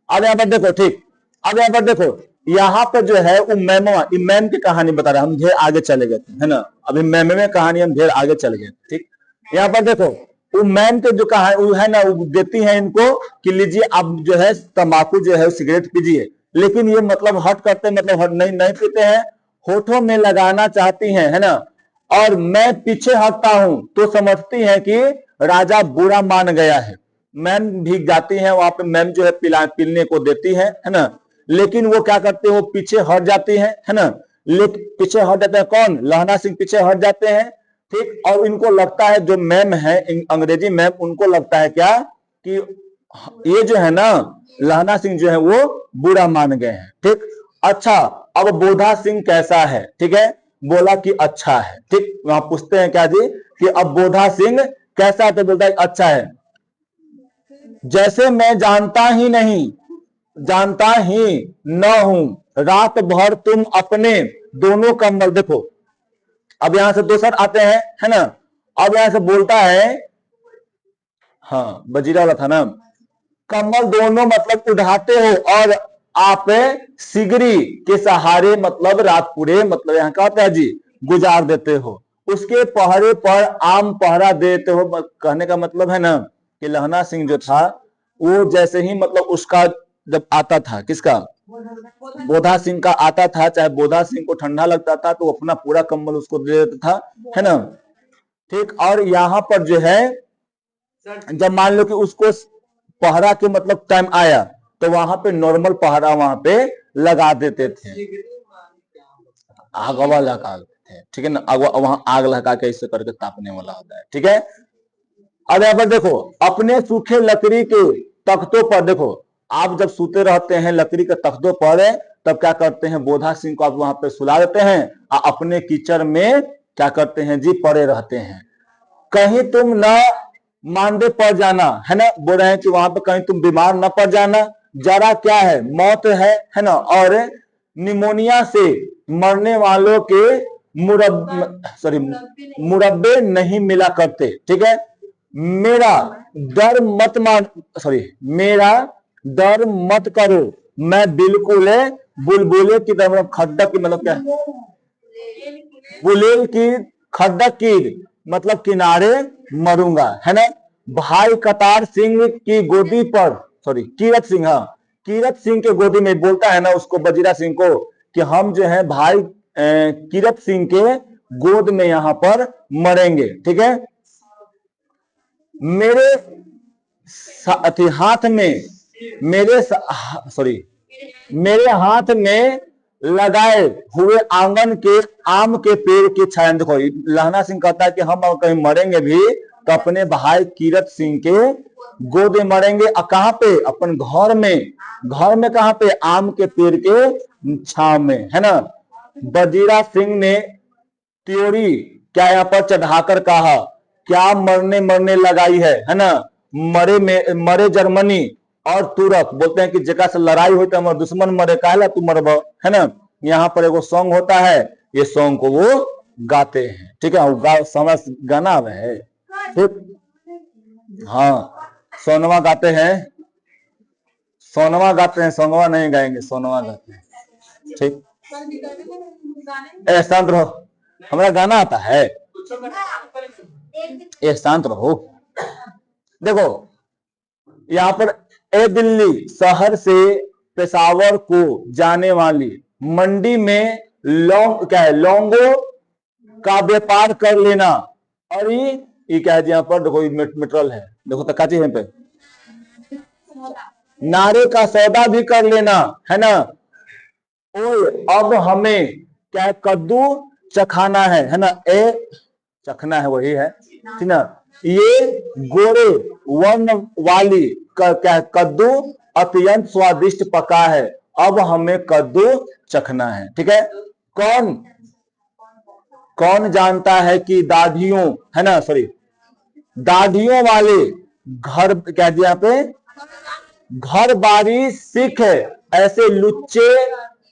अब यहाँ पर देखो, ठीक अब यहाँ पर देखो, यहाँ पर जो है वो मैम की कहानी बता रहा है, हम ढेर आगे चले गए थे, है ना। अभी मैम में कहानी हम ढेर आगे चले गए, ठीक। यहाँ पर देखो वो मैम के जो कहा वो है ना, वो देती है इनको कि लीजिए अब जो है तंबाकू जो है सिगरेट पीजिए, लेकिन ये मतलब हट करते मतलब हट नहीं नहीं पीते हैं, होठों में लगाना चाहती हैं, है ना, और मैं पीछे हटता हूं तो समझती है कि राजा बुरा मान गया है। मैम भीग जाती है वहां पे, मैम जो है पीने को देती है ना, लेकिन वो क्या करते हैं, वो पीछे हट जाती है ना, लेकिन पीछे हट जाते हैं कौन, लहना सिंह पीछे हट जाते हैं, ठीक। और इनको लगता है जो मैम है अंग्रेजी मैम, उनको लगता है क्या कि ये जो है ना लहना सिंह जो है वो बुरा मान गए हैं, ठीक। अच्छा, अब बोधा सिंह कैसा है, ठीक है, बोला कि अच्छा है, ठीक। वहां पूछते हैं क्या जी कि अब बोधा सिंह कैसा है, तो बोलता है अच्छा है। जैसे मैं जानता ही न हूं, रात भर तुम अपने दोनों कम्बल, देखो अब यहां से दो सर आते हैं, है ना, अब यहां से बोलता है, हाँ बजीरा वाला था ना, कम्बल दोनों मतलब उठाते हो और आप सिगरी के सहारे मतलब रात पूरे मतलब यहाँ कहते हैं जी गुजार देते हो, उसके पहरे पर आम पहरा देते हो। कहने का मतलब है ना कि लहना सिंह जो था वो जैसे ही मतलब उसका जब आता था, किसका, बोधा सिंह का आता था, चाहे बोधा सिंह को ठंडा लगता था तो अपना पूरा कंबल उसको दे देता था, है ना, ठीक। और यहाँ पर जो है जब मान लो कि उसको पहरा के मतलब टाइम आया तो वहां पे नॉर्मल पहरा वहां पे लगा देते थे, आग वाला लगा थे, ठीक है ना, वहां आग लगा के इससे करके तापने वाला होता है, ठीक है। अब यहाँ पर देखो, अपने सूखे लकड़ी के तख्तों पर, देखो आप जब सूते रहते हैं लकड़ी के तख्तों पर तब क्या करते हैं, बोधा सिंह को आप वहां पे सुला देते हैं और अपने कीचड़ में क्या करते हैं जी पड़े रहते हैं। कहीं तुम न मांदे पड़ जाना, है ना, बोल रहे हैं कि वहां पे कहीं तुम बीमार न पड़ जाना, जरा क्या है मौत है ना, और निमोनिया से मरने वालों के मुरब्बे नहीं मिला करते, ठीक है। मेरा डर मत मेरा डर मत करो, मैं बिल्कुल बुलबुले की तरह, मतलब खड्डा की मतलब क्या, बुलेल की खड्डा की मतलब किनारे मरूंगा, है ना। भाई कतार सिंह की गोदी पर, कीरत सिंह, हाँ कीरत सिंह के गोदी में बोलता है ना उसको, बजीरा सिंह को, कि हम जो है भाई कीरत सिंह के गोद में यहां पर मरेंगे, ठीक है। मेरे हाथ में मेरे हाथ में लगाए हुए आंगन के आम के पेड़ की छाया, देखो लहना सिंह कहता है कि हम कहीं मरेंगे भी तो अपने भाई कीरत सिंह के गोद में मरेंगे, और कहां पे, अपन घर में कहां पे, आम के पेड़ के छाव में, है ना। बजीरा सिंह ने त्योरी क्या यहाँ पर चढ़ाकर कहा, क्या मरने लगाई है ना, मरे जर्मनी और तुरक, बोलते हैं कि जगह से लड़ाई हुई तो हमारे दुश्मन मरे, कहला तू मरब, है ना। यहाँ पर एगो सॉन्ग होता है, ये सॉन्ग को वो गाते हैं, ठीक है, समझ गाना है, ठीक, हाँ सोनवा गाते हैं, सोनवा नहीं गाएंगे, सोनवा गाते हैं, ठीक। शांत रहो, हमारा गाना आता है, ये शांत रहो। देखो यहाँ पर, ए दिल्ली शहर से पेशावर को जाने वाली मंडी में लौंगो का व्यापार कर लेना, और ये क्या है यहाँ पर, देखो मेट्रल है, देखो तो काची है पे, नारे का सौदा भी कर लेना, है ना। ओए अब हमें क्या कद्दू चखाना है ना, चखना है वही है, ठीक ना। ये गोरे वर्ण वाली क्या कद्दू अत्यंत स्वादिष्ट पका है, अब हमें कद्दू चखना है, ठीक है। कौन जानता है कि दाढ़ियों, है ना, दाढ़ियों वाले घर क्या दिया पे, घर बारी सिख ऐसे लुच्चे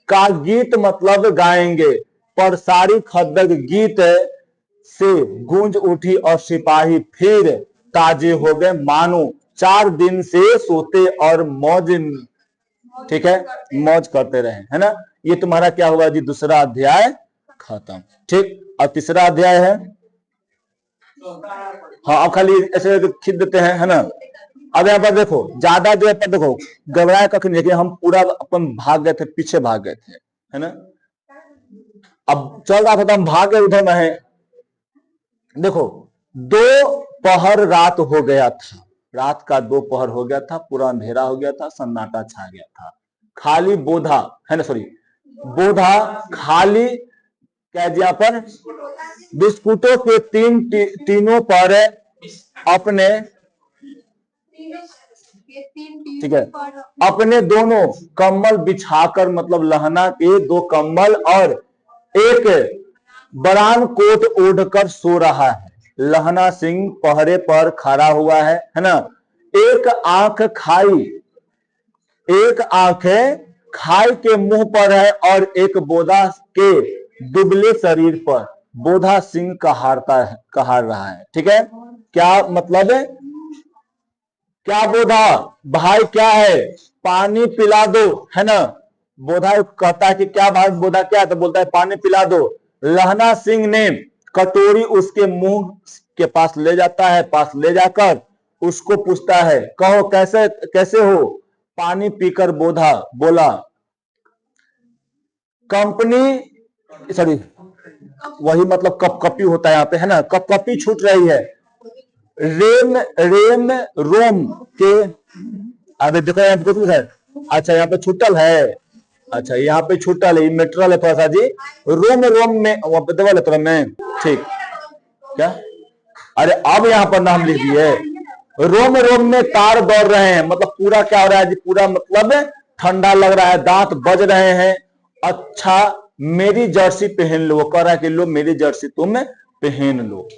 का गीत मतलब गाएंगे, पर सारी खद्दक गीत से गूंज उठी और सिपाही फिर ताजे हो गए, मानो 4 दिन से सोते और मौज, ठीक है, मौज करते रहे, है ना। ये तुम्हारा क्या हुआ जी, दूसरा अध्याय खत्म, ठीक। और तीसरा अध्याय है, हाँ अब खाली ऐसे खींच देते हैं, है ना। अब यहाँ पर देखो ज्यादा जो है पर देखो घबराए कख नहीं कि हम पूरा अपन भाग गए थे, पीछे भाग गए थे, है ना। अब चल रहा था तो हम भाग गए उधर में। देखो 2 पहर रात हो गया था, रात का 2 पहर हो गया था, पूरा अंधेरा हो गया था, सन्नाटा छा गया था। खाली बोधा है ना, सॉरी बोधा खाली क्या दिया पर बिस्कुटों के तीनों पर अपने, ठीक है, अपने दोनों कम्बल बिछाकर, मतलब लहना के 2 कम्बल और एक बरान कोट ओढ़कर सो रहा है। लहना सिंह पहरे पर खड़ा हुआ है ना। एक आंख खाई के मुंह पर है और एक बोधा के दुबले शरीर पर। बोधा सिंह कहार रहा है, ठीक है। क्या मतलब है, क्या बोधा भाई क्या है, पानी पिला दो, है ना। बोधा कहता है कि क्या भाई, बोधा क्या है, तो बोलता है पानी पिला दो। लहना सिंह ने कटोरी उसके मुंह के पास ले जाता है, पास ले जाकर उसको पूछता है, कहो कैसे हो। पानी पीकर बोधा बोला, कंपनी, सॉरी वही मतलब कपकपी होता है यहाँ पे, है ना, कपकपी छूट रही है। रेम रोम के, अबे देखो यहाँ पे कुछ है, अच्छा यहाँ पे छुट्टल है, अच्छा यहाँ पे छुट्टल है, मेट्रल है थोड़ा सा जी। रोम में वहां पे दबा लेते में, ठीक क्या, अरे अब यहाँ पर नाम लिख दिए। रोम में तार दौड़ रहे हैं, मतलब पूरा क्या हो रहा है जी, पूरा मतलब ठंडा लग रहा है, दांत बज रहे हैं। अच्छा मेरी जर्सी पहन लो, वो कह रहा है कि लो मेरी जर्सी तुम पहन लो।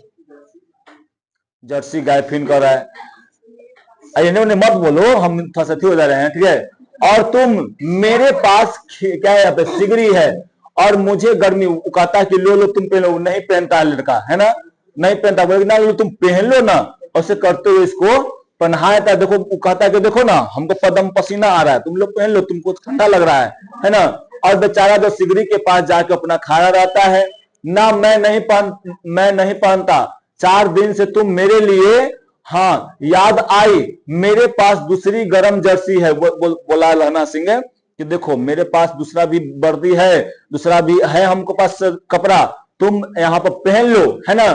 जर्सी गाय फिन कर रहा है, इन्होंने मत बोलो, हम थोड़ा सा हो जा रहे हैं, ठीक है। और तुम मेरे पास क्या है, यहाँ पे सिगरी है और मुझे गर्मी, कहता है कि लो तुम पहन लो। नहीं पहनता है लड़का, है ना, नहीं पहनता, बोले ना लो तुम पहन लो ना। ऐसे करते हुए इसको पहनाया था। देखो वो कहता है कि देखो ना हमको पदम पसीना आ रहा है, तुम लोग पहन लो, तुमको ठंडा लग रहा है ना। और बेचारा जो सिगरी के पास जाके अपना खड़ा रहता है ना, मैं नहीं पहनता, 4 दिन से तुम मेरे लिए, हाँ याद आई, मेरे पास दूसरी गरम जर्सी है। बोला लहना सिंह कि देखो मेरे पास दूसरा भी वर्दी है, दूसरा भी है हमको पास कपड़ा, तुम यहाँ पर पहन लो, है ना।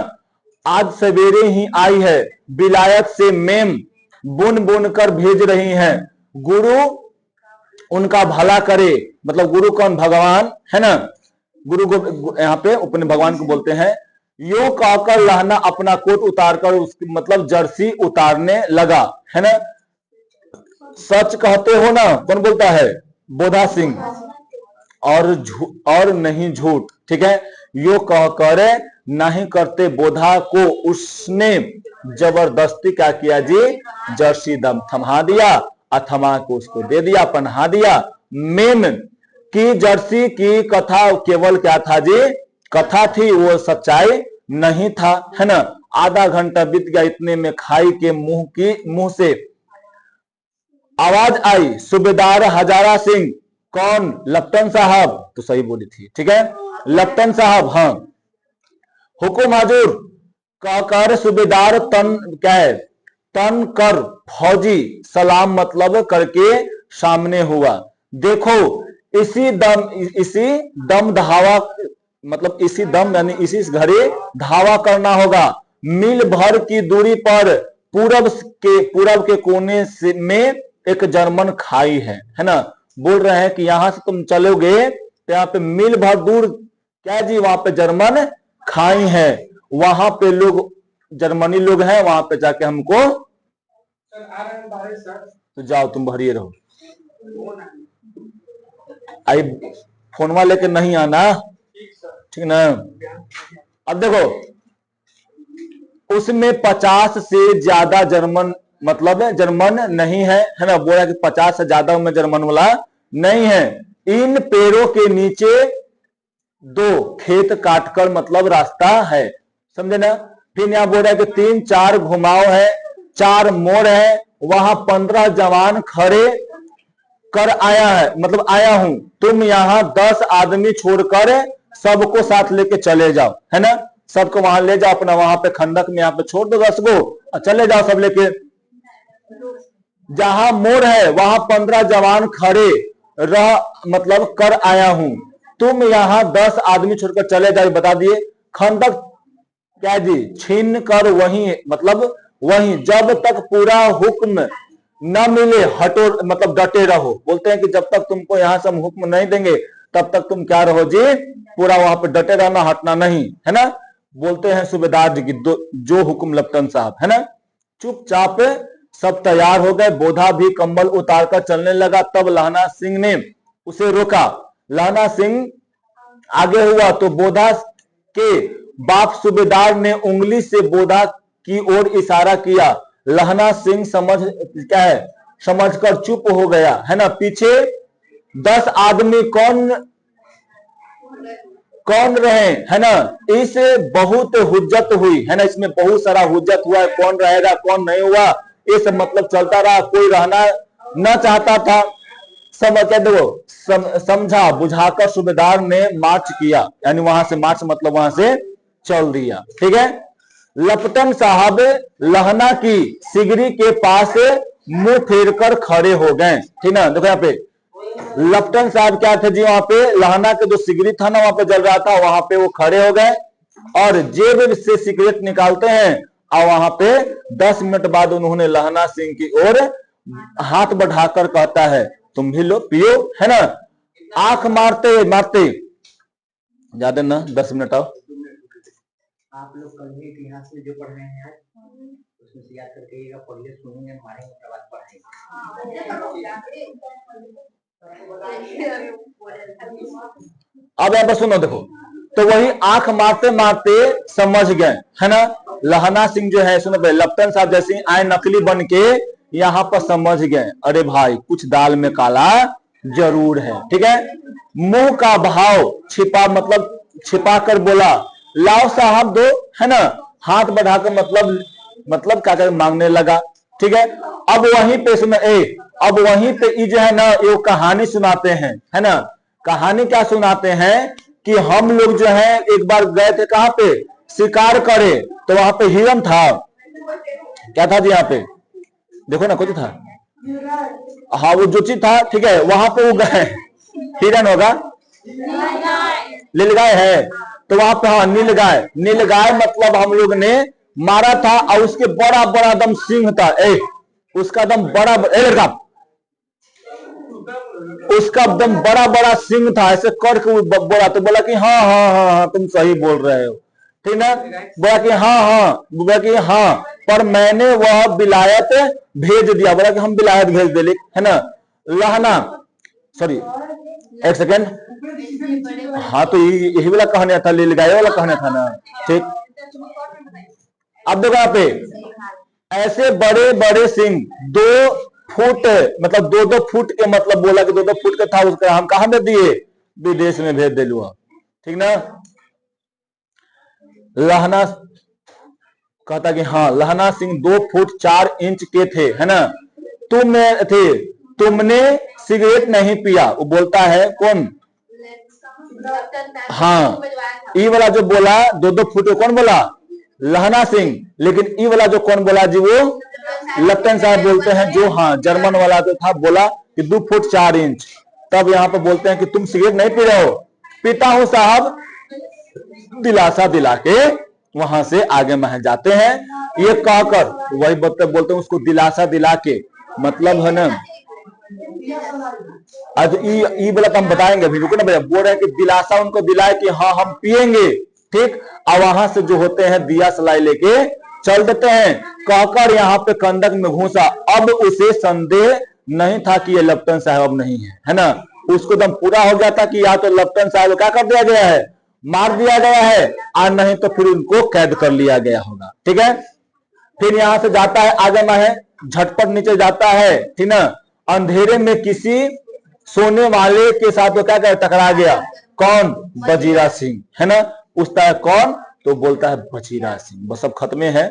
आज सवेरे ही आई है, विलायत से मेम बुन कर भेज रही हैं, गुरु उनका भला करे। मतलब गुरु कौन, भगवान, है ना। गुरु को यहाँ पे अपने भगवान को बोलते हैं। यो कहकर लहना अपना कोट उतारकर उसकी मतलब जर्सी उतारने लगा, है ना। सच कहते हो ना, कौन बोलता है, बोधा सिंह, और नहीं झूठ, ठीक है। यो कहकर नहीं करते बोधा को उसने जबरदस्ती क्या किया जी, जर्सी दम थमा दिया, थमा को उसको दे दिया, पहना दिया। मेम की जर्सी की कथा केवल क्या था जी, कथा थी, वो सच्चाई नहीं था, है ना। आधा घंटा बीत गया, इतने में खाई के मुंह से आवाज आई, सूबेदार हजारा सिंह। कौन, लप्टन साहब, तो सही बोली थी, ठीक है, लप्टन साहब, हाँ। हुकुम हाजुर कहकर सूबेदार तन क्या है, तन कर फौजी सलाम मतलब करके सामने हुआ। देखो इसी दम धावा, मतलब इसी दम यानी इसी घड़ी धावा करना होगा। मील भर की दूरी पर पूरब के कोने से में एक जर्मन खाई है ना। बोल रहे हैं कि यहां से तुम चलोगे तो यहाँ पे मील भर दूर क्या जी, वहां पे जर्मन खाई है, वहां पे लोग जर्मनी लोग हैं, वहां पे जाके हमको, तो जाओ तुम भरिए रहो, आई फोनवा लेके नहीं आना, ठीक ना। अब देखो उसमें 50 से ज्यादा जर्मन, मतलब जर्मन नहीं है, है ना। बोला कि 50 से ज्यादा में जर्मन वाला नहीं है। इन पेड़ों के नीचे 2 खेत काटकर मतलब रास्ता है, समझे ना। फिर यहाँ बोल रहा है कि 3-4 घुमाव है, 4 मोड़ है, वहां 15 जवान खड़े कर आया है, मतलब आया हूं। तुम यहाँ 10 आदमी छोड़कर सबको साथ लेके चले जाओ, है ना। सबको वहां ले जाओ, अपना वहां पे खंडक में यहाँ पे छोड़ दो 10 को, चले जाओ सब लेके। जहां मोड़ है वहां 15 जवान खड़े रह मतलब कर आया हूं। तुम यहाँ 10 आदमी छोड़कर चले जाओ, बता दिए। खंदक क्या जी, छीन कर वहीं मतलब वहीं जब तक पूरा हुक्म न मिले हटो मतलब डटे रहो। बोलते हैं कि जब तक तुमको यहां से हम हुक्म नहीं देंगे तब तक तुम क्या रहो जी, पूरा वहां पे डटे रहना, हटना नहीं, है ना। बोलते हैं सूबेदार जी की जो हुक्म लेफ्टिनेंट साहब, है ना। चुपचाप सब तैयार हो गए, बोधा भी कंबल उतारकर चलने लगा। तब लहना सिंह ने उसे रोका। लहना सिंह आगे हुआ तो बोधा के बाप सूबेदार ने उंगली से बोधा की ओर इशारा किया। लहना सिंह क्या है, समझकर चुप हो गया, है ना। पीछे 10 आदमी कौन कौन रहे, है ना। इस बहुत हुज्जत हुई, है ना, इसमें बहुत सारा हुज्जत हुआ है, कौन रहेगा कौन नहीं हुआ, ये सब मतलब चलता रहा। कोई रहना न चाहता था। समझा बुझाकर सूबेदार ने मार्च किया, यानी वहां से मार्च मतलब वहां से चल दिया, ठीक है। लेफ्टिनेंट साहब लहना की सिगरी के पास मुंह फेर कर खड़े हो गए, ठीक ना। देखो यहाँ पे लेफ्टिनेंट साहब क्या थे जी, वहां पे लहना के जो सिगरी था ना वहां पे जल रहा था, वहां पे वो खड़े हो गए और जेब से सिगरेट निकालते हैं और वहां पे 10 मिनट बाद उन्होंने लहना सिंह की ओर हाथ बढ़ाकर कहता है तुम भी लो पियो, है ना। आंख मारते मारते ज्यादा ना 10 मिनट आओ। आप लोग कल भी इतिहास में जो पढ़ रहे हैं उसमें से याद करके पढ़िए, सुनेंगे, मारेंगे, उसके बाद पढ़ेंगे। अब यहाँ पर सुनो, देखो तो वही आंख मारते मारते समझ गए, है ना। लहना सिंह जो है सुनो, लेफ्टिनेंट साहब जैसे आए नकली बन के यहाँ पर समझ गए, अरे भाई कुछ दाल में काला जरूर है, ठीक है। मुंह का भाव छिपा मतलब छिपा कर बोला लाओ साहब दो, है ना। हाथ बढ़ाकर मतलब क्या कर मांगने लगा, ठीक है। अब वहीं पे सुना अब वहीं पे ये जो है ना ये कहानी सुनाते हैं, है ना। कहानी क्या सुनाते हैं कि हम लोग जो है एक बार गए थे कहां पे, शिकार करे, तो वहां पे हिरन था। क्या था जी यहाँ पे, देखो ना कुछ था, हाँ वो जो चीज था, ठीक है। वहां पे वो गए, हिरन होगा, नीलगाय है, तो वहां पे हाँ नीलगाय, नीलगाय मतलब हम लोग ने मारा था और उसके बड़ा बड़ा दम सिंह था, उसका दम बड़ा लड़का, उसका दम बड़ा बड़ा सिंह था, ऐसे करके बोला, तो बोला कि हाँ हाँ हाँ हाँ तुम सही बोल रहे हो, ठीक ना। बोला कि हाँ हाँ, बोला कि हाँ, पर मैंने वह विलायत भेज दिया, बोला कि हम विलायत भेज दे, है ना। लहना सॉरी एक सेकेंड, हाँ तो यही वाला कहना था, नीलगाय वाला कहना था ना, ठीक। अब देखो यहाँ पे ऐसे बड़े बड़े सिंह 2 फुट मतलब 2-2 फुट के मतलब बोला कि 2-2 फुट का था, उसका हम कहां में दिए, विदेश में भेज दे लुआ, ठीक ना। लहना कहता कि हाँ, लहना सिंह 2 फुट 4 इंच के थे, है ना। तुमने सिगरेट नहीं पिया, वो बोलता है कौन, हाँ ई वाला जो बोला 2-2 फुट कौन बोला, लहना सिंह। लेकिन ई वाला जो कौन बोला जी, वो लेफ्टिनेंट साहब बोलते हैं जो हाँ जर्मन वाला जो था, बोला कि 2 फुट 4 इंच। तब यहाँ पे बोलते हैं कि तुम सिगरेट नहीं पी रहे हो, पीता हूं साहब, दिलासा दिला के वहां से आगे मह जाते हैं। ये कहकर वही बोलते हैं उसको दिलासा दिला के, मतलब है ना। आज ई वाला तो हम बताएंगे अभी, रुको ना भैया। बोल रहे हैं कि दिलासा उनको दिलाए कि हाँ हम पिएंगे, ठीक। और वहां से जो होते हैं दिया सलाई लेके चल देते हैं। कहकर यहाँ पे कंदक में घुसा। अब उसे संदेह नहीं था कि ये लेफ्टिनेंट साहब नहीं है ना। उसको दम पूरा हो गया था कि या तो लेफ्टिनेंट साहब क्या कर दिया गया है, मार दिया गया है, और नहीं तो फिर उनको कैद कर लिया गया होगा, ठीक है। फिर यहां से जाता है आगे में है, झटपट नीचे जाता है, ठीक ना। अंधेरे में किसी सोने वाले के साथ वो क्या कर टकरा गया, कौन, बजीरा सिंह, है ना। पूछता है कौन, तो बोलता है बजीरा सिंह। बस अब खत्मे है,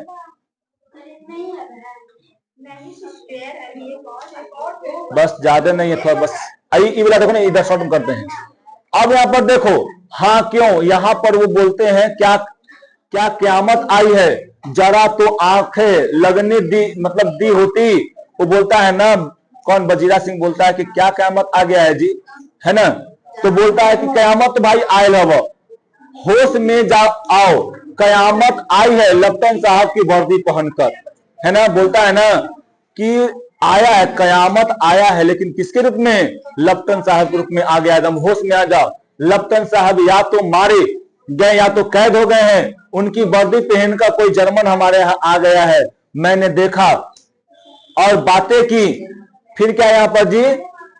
बस ज्यादा नहीं है, थोड़ा बस आई वाला देखो ना, इधर शॉर्ट करते हैं। अब यहाँ पर देखो, हाँ क्यों, यहाँ पर वो बोलते हैं क्या क्या क्यामत आई है, जरा तो आंखें लगने दी मतलब दी होती वो बोलता है ना, कौन वजीरा सिंह बोलता है कि क्या कयामत आ गया है जी, है ना, तो बोलता है कि कयामत भाई आयल हव, होश में जा आओ, कयामत आई है लप्टन साहब की वर्दी पहनकर, है ना, बोलता है ना कि आया है, कयामत आया है, लेकिन किसके रूप में, लप्टन साहब के रूप में आ गया, एकदम होश में आ जाओ। लप्टन साहब या तो मारे गए या तो कैद हो गए हैं, उनकी वर्दी पहनकर कोई जर्मन हमारे यहाँ आ गया है, मैंने देखा और बातें की। फिर क्या यहाँ पर जी,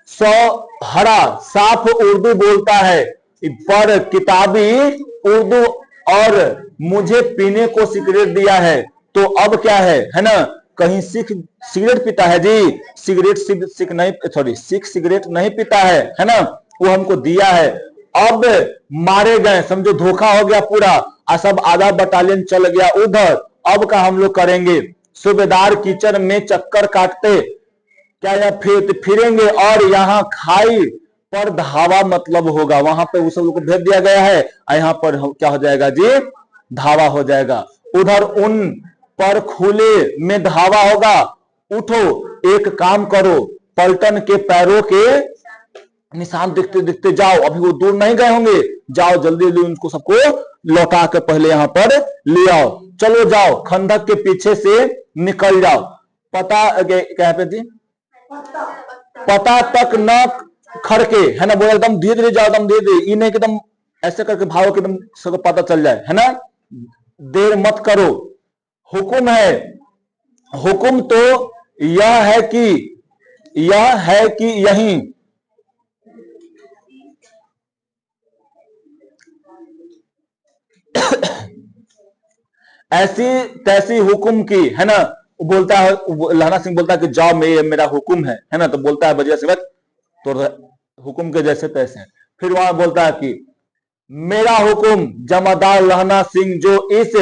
सौ हरा साफ उर्दू बोलता है, पर किताबी उर्दू, और मुझे पीने को सिगरेट दिया है, तो अब क्या है ना, कहीं सिख सिगरेट पीता है जी, सिगरेट सिख नहीं, सॉरी सिख सिगरेट नहीं पीता है ना, वो हमको दिया है। अब मारे गए, समझो धोखा हो गया पूरा, सब आधा बटालियन चल गया उधर, अब का हम लोग करेंगे, सूबेदार कीचड़ में चक्कर काटते, क्या या फिरेंगे, और यहाँ खाई पर धावा मतलब होगा, वहां पे उस लोग को भेज दिया गया है, यहाँ पर क्या हो जाएगा जी, धावा हो जाएगा, उधर उन पर खुले में धावा होगा। उठो, एक काम करो, पलटन के पैरों के निशान दिखते दिखते जाओ, अभी वो दूर नहीं गए होंगे, जाओ जल्दी जल्दी उनको सबको लौटा के पहले यहाँ पर ले आओ, चलो जाओ, खंडक के पीछे से निकल जाओ, पता क्या पे जी, पता तक न खड़के, है ना, बोले एकदम धीरे धीरे जाओ, एकदम धीरे धीरे, ये नहीं कि एकदम ऐसे करके भागो कि एकदम सबको पता चल जाए, है ना, देर मत करो, हुक्म है, हुक्म तो यह है कि यहीं ऐसी तैसी हुक्म की, है ना, बोलता है, लहना सिंह बोलता है कि जाओ, मेरा हुक्म है ना, तो बोलता है वजीर सिंह तो हुक्म के जैसे तैसे। फिर वहां बोलता है कि मेरा हुक्म, जमादार लहना सिंह जो इस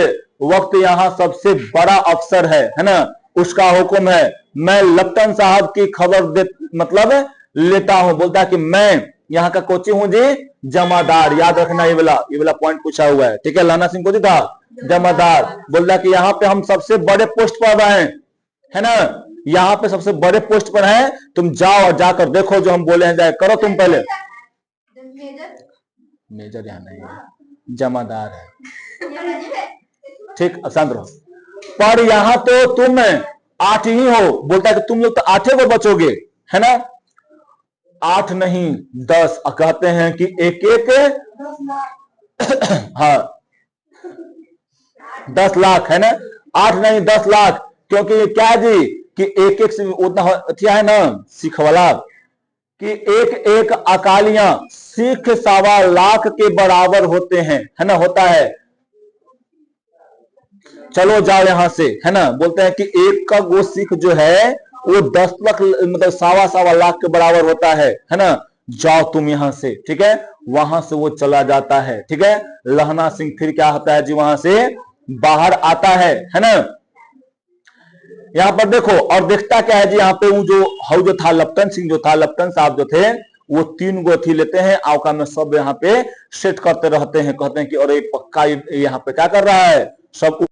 वक्त यहाँ सबसे बड़ा अफसर है ना, उसका हुक्म है, मैं लप्टन साहब की खबर दे मतलब लेता हूं, बोलता है कि मैं यहाँ का कोची हूं जी, जमादार, याद रखना, ये वाला पॉइंट पूछा हुआ है, ठीक है, लहना सिंह को जी था जमादार, बोलता है कि यहाँ पे हम सबसे बड़े पोस्ट पर हैं, है ना, यहाँ पे सबसे बड़े पोस्ट पर हैं, तुम जाओ और जाकर देखो जो हम बोले हैं, जाए करो तुम पहले। मेजर यहाँ नहीं है, जमादार है, ठीक, शांत रहो, पर यहाँ तो तुम 8 ही हो, बोलता है कि तुम लोग तो 8 को बचोगे, है ना, 8 नहीं 10, कहते हैं कि एक एक हाँ 10 लाख, है ना, 8 नहीं 10 लाख, क्योंकि क्या जी कि एक एक से उतना है ना, सिख वाला कि एक एक अकालियां सिख 1.25 लाख के बराबर होते हैं, है ना, होता है, चलो जाओ यहां से, है ना, बोलते हैं कि एक का वो सिख जो है वो 10 लाख मतलब 1.25 लाख के बराबर होता है ना, जाओ तुम यहां से, ठीक है, वहां से वो चला जाता है, ठीक है, लहना सिंह फिर क्या होता है जी, वहां से बाहर आता है ना, यहाँ पर देखो, और देखता क्या है जी, यहाँ पे वो जो था लप्टन सिंह जो था, लप्टन साहब जो थे, वो 3 गो थी लेते हैं, आवका में सब यहाँ पे सेट करते रहते हैं, कहते हैं कि अरे पक्का यहाँ पे क्या कर रहा है सब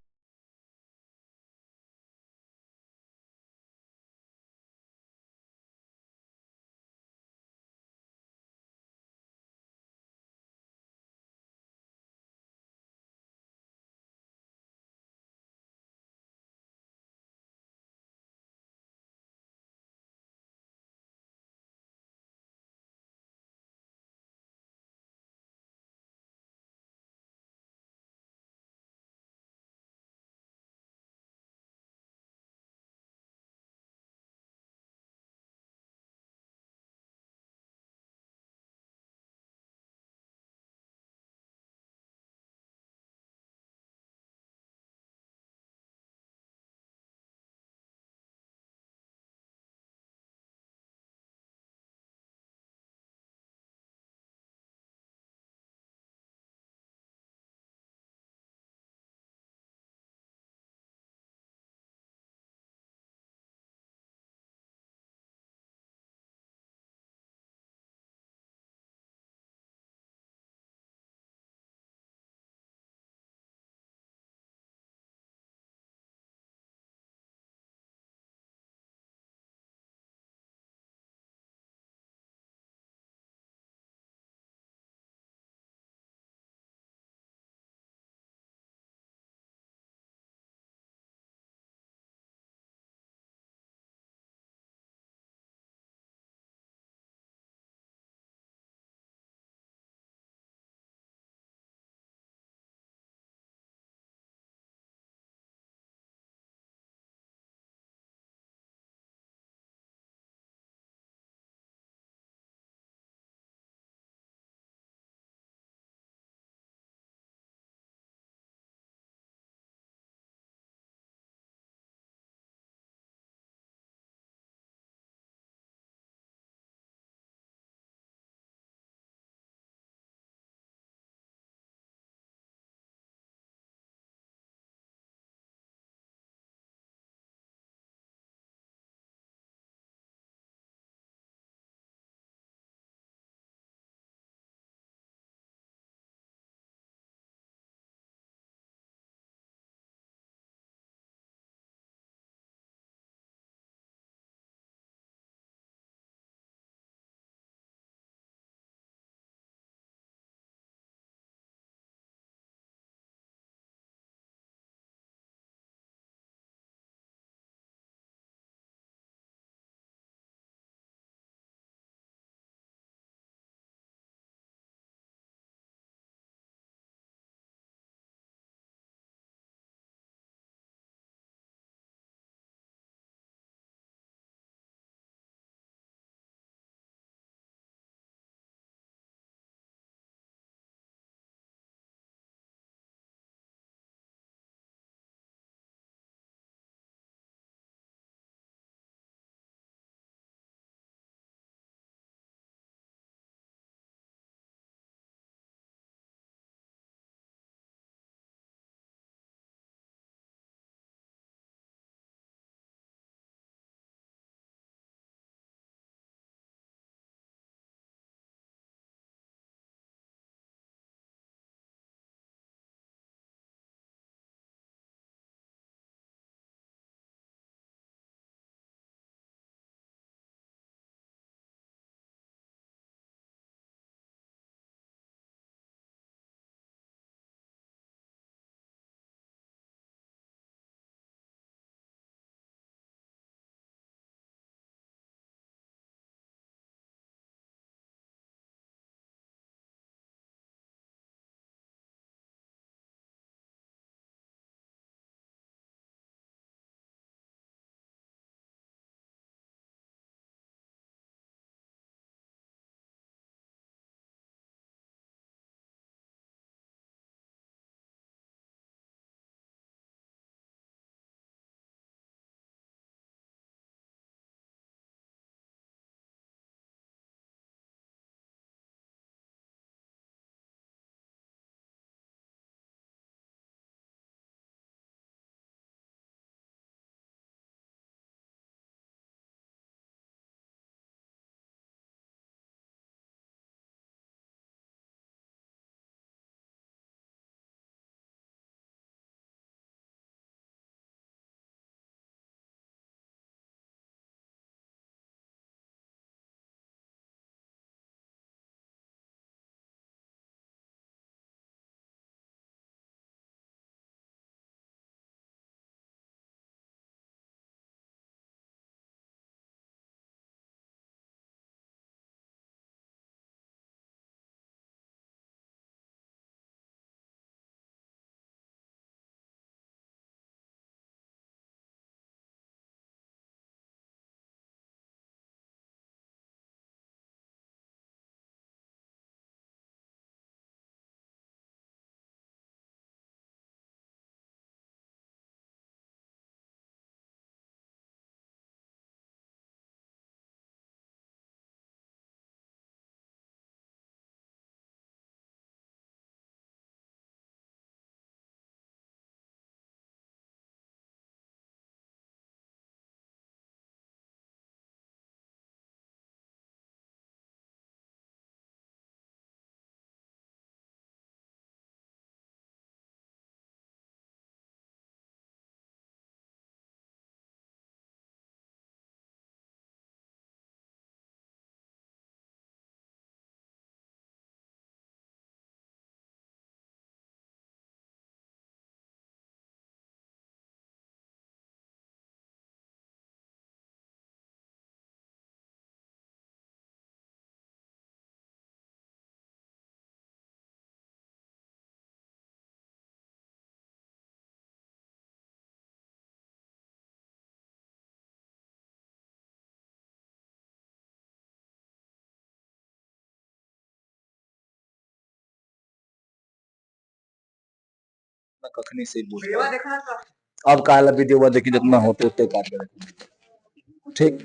मैं कखनी से बोल वीडियो देखा था अब काला वीडियो देखी जितना होते उतने काट के रखेंगे। ठीक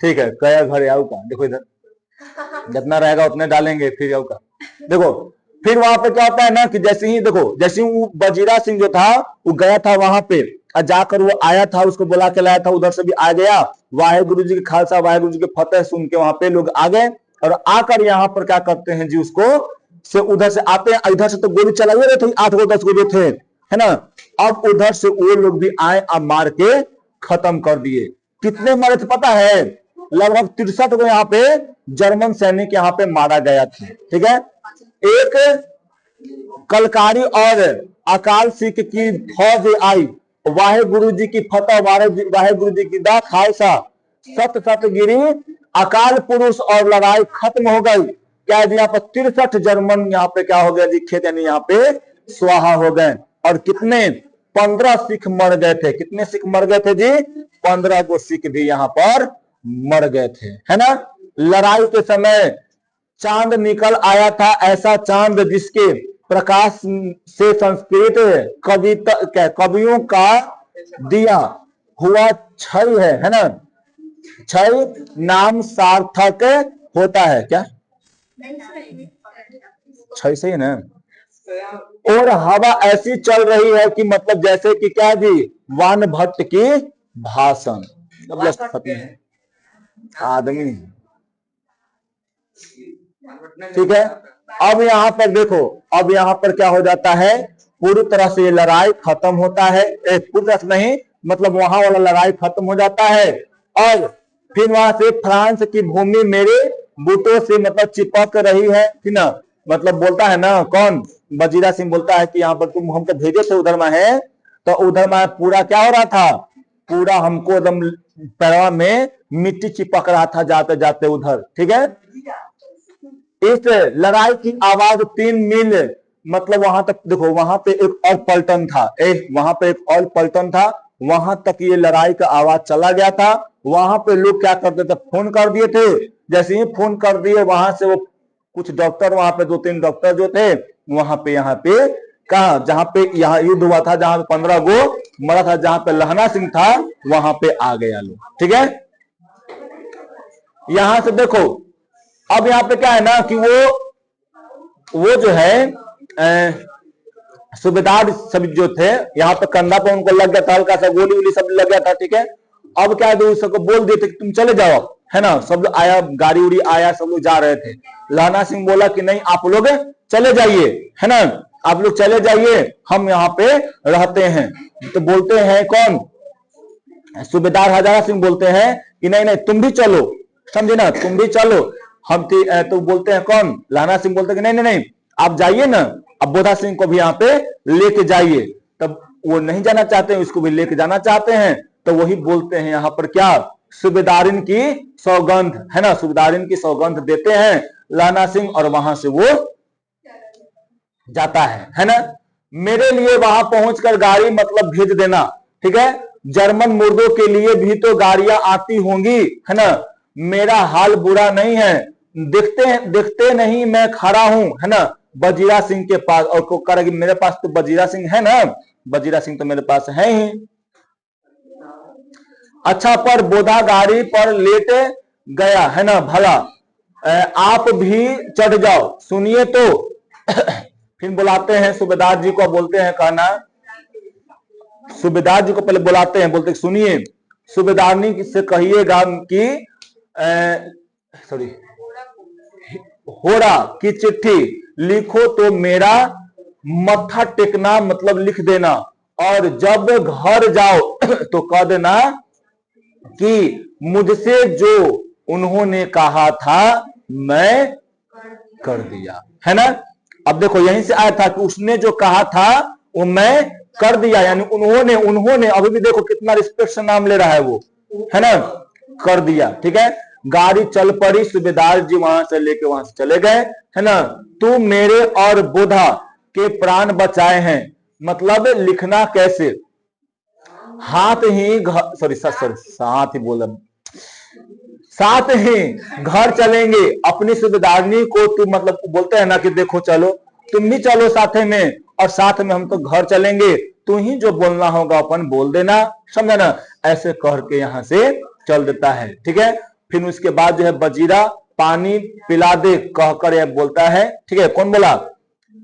ठीक है, कया घर आऊ का देखो इधर जितना रहेगा उतने डालेंगे फिर आऊ का देखो। फिर वहां पे क्या होता है ना कि जैसे ही देखो, जैसे ही वो बजीरा सिंह जो था वो गया था वहां पे और जाकर वो आया था, उसको बुला के लाया था, उधर से भी आ गया। वाहेगुरु जी के खालसा वाहेगुरु जी के फतेह सुन के वहां पे लोग आ गए और आकर यहाँ पर क्या करते हैं जी, उसको से उधर से आते हैं, इधर से तो गोली चला रहे थे 8 गो 10 गो जो थे, है ना। अब उधर से वो लोग भी आए और मार के खत्म कर दिए। कितने मारे थे पता है? लगभग 63 को यहाँ पे जर्मन सैनिक यहाँ पे मारा गया था। ठीक है, एक कलकारी और अकाल सिख की फौज आई, वाहेगुरु जी की फतह वाहेगुरु जी की दा खालसा, सत सत गिरी अकाल पुरुष और लड़ाई खत्म हो गई। क्या यहाँ पर 63 जर्मन यहाँ पे क्या हो गया जी, खेत यानी यहाँ पे स्वाहा हो गए। और कितने 15 सिख मर गए थे। कितने सिख मर गए थे जी? 15 को सिख भी यहाँ पर मर गए थे, है ना। लड़ाई के समय चांद निकल आया था, ऐसा चांद जिसके प्रकाश से संस्कृत कवियों का दिया हुआ क्षय है ना। क्षय नाम सार्थक होता है। क्या क्षय सही है ना। और हवा ऐसी चल रही है कि मतलब जैसे कि क्या जी, वान भट्ट की भाषण। खत्म है आदमी। ठीक है, अब यहाँ पर देखो, अब यहाँ पर क्या हो जाता है, पूरी तरह से ये लड़ाई खत्म होता है। पूरी तरह से नहीं, मतलब वहां वाला लड़ाई खत्म हो जाता है। और फिर वहां से फ्रांस की भूमि मेरे बूटों से मतलब चिपक रही है, ठीक ना। मतलब बोलता है ना कौन, बजीरा सिंह बोलता है कि यहाँ पर तुम हमको भेजे थे उधर में है, तो उधर में पूरा क्या हो रहा था, पूरा हमको एकदम पैरवा में मिट्टी चिपक रहा था जाते जाते उधर। ठीक है, इस लड़ाई की आवाज 3 मील मतलब वहां तक देखो, वहां पे एक और पलटन था, वहां पे एक और पलटन था, वहां तक ये लड़ाई का आवाज चला गया था। वहां पे लोग क्या करते थे, फोन कर दिए थे। जैसे ही फोन कर दिए, वहां से वो कुछ डॉक्टर, वहां पे 2-3 डॉक्टर जो थे, वहां पे यहाँ पे कहा, जहां पे यहाँ युद्ध हुआ था, जहां पे 15 गो मरा था, जहां पे लहना सिंह था, वहां पे आ गया लोग। ठीक है, यहां से देखो, अब यहाँ पे क्या है ना कि वो जो है सूबेदार सब जो थे, यहाँ पे कंधा पे उनको लग गया था, हल्का सा गोली वोली सब लग गया था। ठीक है, अब क्या है, सबको बोल दिए थे कि तुम चले जाओ, है ना। सब लोग आया, गाड़ी उड़ी आया, सब लोग जा रहे थे। लहना सिंह बोला कि नहीं, आप लोग चले जाइए, है ना, आप लोग चले जाइए, हम यहाँ पे रहते हैं। तो बोलते हैं कौन, सूबेदार हजारा सिंह बोलते हैं कि नहीं नहीं तुम भी चलो, समझे ना, तुम भी चलो। हम तो बोलते हैं कौन, लहना सिंह बोलते हैं कि नहीं नहीं नहीं आप जाइए ना, अब बोधा सिंह को भी यहाँ पे लेके जाइए। तब वो नहीं जाना चाहते हैं, उसको भी लेके जाना चाहते हैं। तो वही बोलते हैं यहाँ पर क्या, सूबेदारिन की सौगंध, है ना, सूबेदारिन की सौगंध देते हैं लहना सिंह, और वहां से वो जाता है ना। मेरे लिए वहां पहुंचकर गाड़ी मतलब भेज देना। ठीक है, जर्मन मुर्दों के लिए भी तो गाड़ियां आती होंगी, है ना। मेरा हाल बुरा नहीं है, देखते नहीं मैं खड़ा हूं, है ना, बजीरा सिंह के पास। और को करेगी, मेरे पास तो बजीरा सिंह है ना, बजीरा सिंह तो मेरे पास है ही। अच्छा, पर बोधा गाड़ी पर लेट गया, है ना, भला आप भी चढ़ जाओ, सुनिए तो। फिर बुलाते हैं सूबेदार जी को, बोलते हैं कहना, सूबेदार जी को पहले बुलाते हैं, बोलते सुनिए, सूबेदारनी से कहिएगा कि होरा की चिट्ठी लिखो तो मेरा मत्था टेकना मतलब लिख देना, और जब घर जाओ तो कह देना कि मुझसे जो उन्होंने कहा था मैं कर दिया, है ना। अब देखो यहीं से आया था कि उसने जो कहा था वो मैं कर दिया, यानी उन्होंने अभी भी देखो कितना रिस्पेक्ट से नाम ले रहा है वो, है ना, कर दिया। ठीक है, गाड़ी चल पड़ी, सूबेदार जी वहां से लेके वहां से चले गए, है ना। तू मेरे और बोधा के प्राण बचाए हैं, मतलब लिखना कैसे, हाथ ही साथ ही बोला, साथ ही घर चलेंगे, अपनी सूबेदारनी को तू मतलब बोलते हैं ना कि देखो चलो, तुम भी चलो साथे में, और साथ में हम तो घर चलेंगे, तू ही जो बोलना होगा अपन बोल देना, समझा ना। ऐसे कह के यहाँ से चल देता है, ठीक है। फिर उसके बाद जो है बजीरा पानी पिला दे कहकर यह बोलता है, ठीक है। कौन बोला?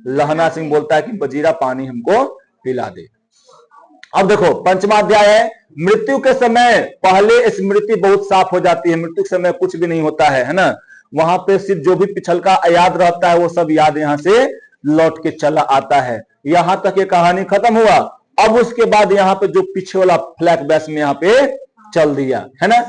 लहना सिंह बोलता है कि बजीरा पानी हमको पिला दे। अब देखो पंचमा अध्याय है। मृत्यु के समय पहले स्मृति बहुत साफ हो जाती है, मृत्यु के समय कुछ भी नहीं होता है ना। वहां पे सिर्फ जो भी पिछल का याद रहता है वो सब याद यहाँ से लौट के चला आता है। यहां तक ये कहानी खत्म हुआ। अब उसके बाद यहाँ पे जो पीछे वाला फ्लैशबैक में यहाँ पे चल दिया है ना।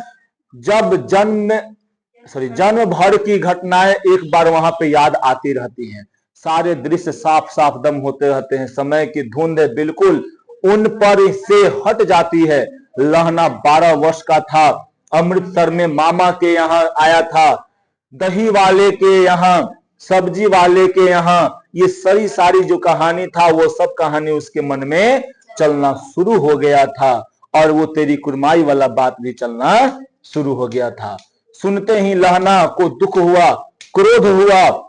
जब जन्म भर की घटनाएं एक बार वहां पे याद आती रहती हैं, सारे दृश्य साफ साफ दम होते रहते हैं, समय की धुंध बिल्कुल उन पर से हट जाती है। लहना 12 वर्ष का था, अमृतसर में मामा के यहाँ आया था, दही वाले के यहाँ, सब्जी वाले के यहाँ, ये सारी जो कहानी था वो सब कहानी उसके मन में चलना शुरू हो गया था। और वो तेरी कुरमाई वाला बात भी चलना शुरू हो गया था। सुनते ही लहना को दुख हुआ, क्रोध हुआ।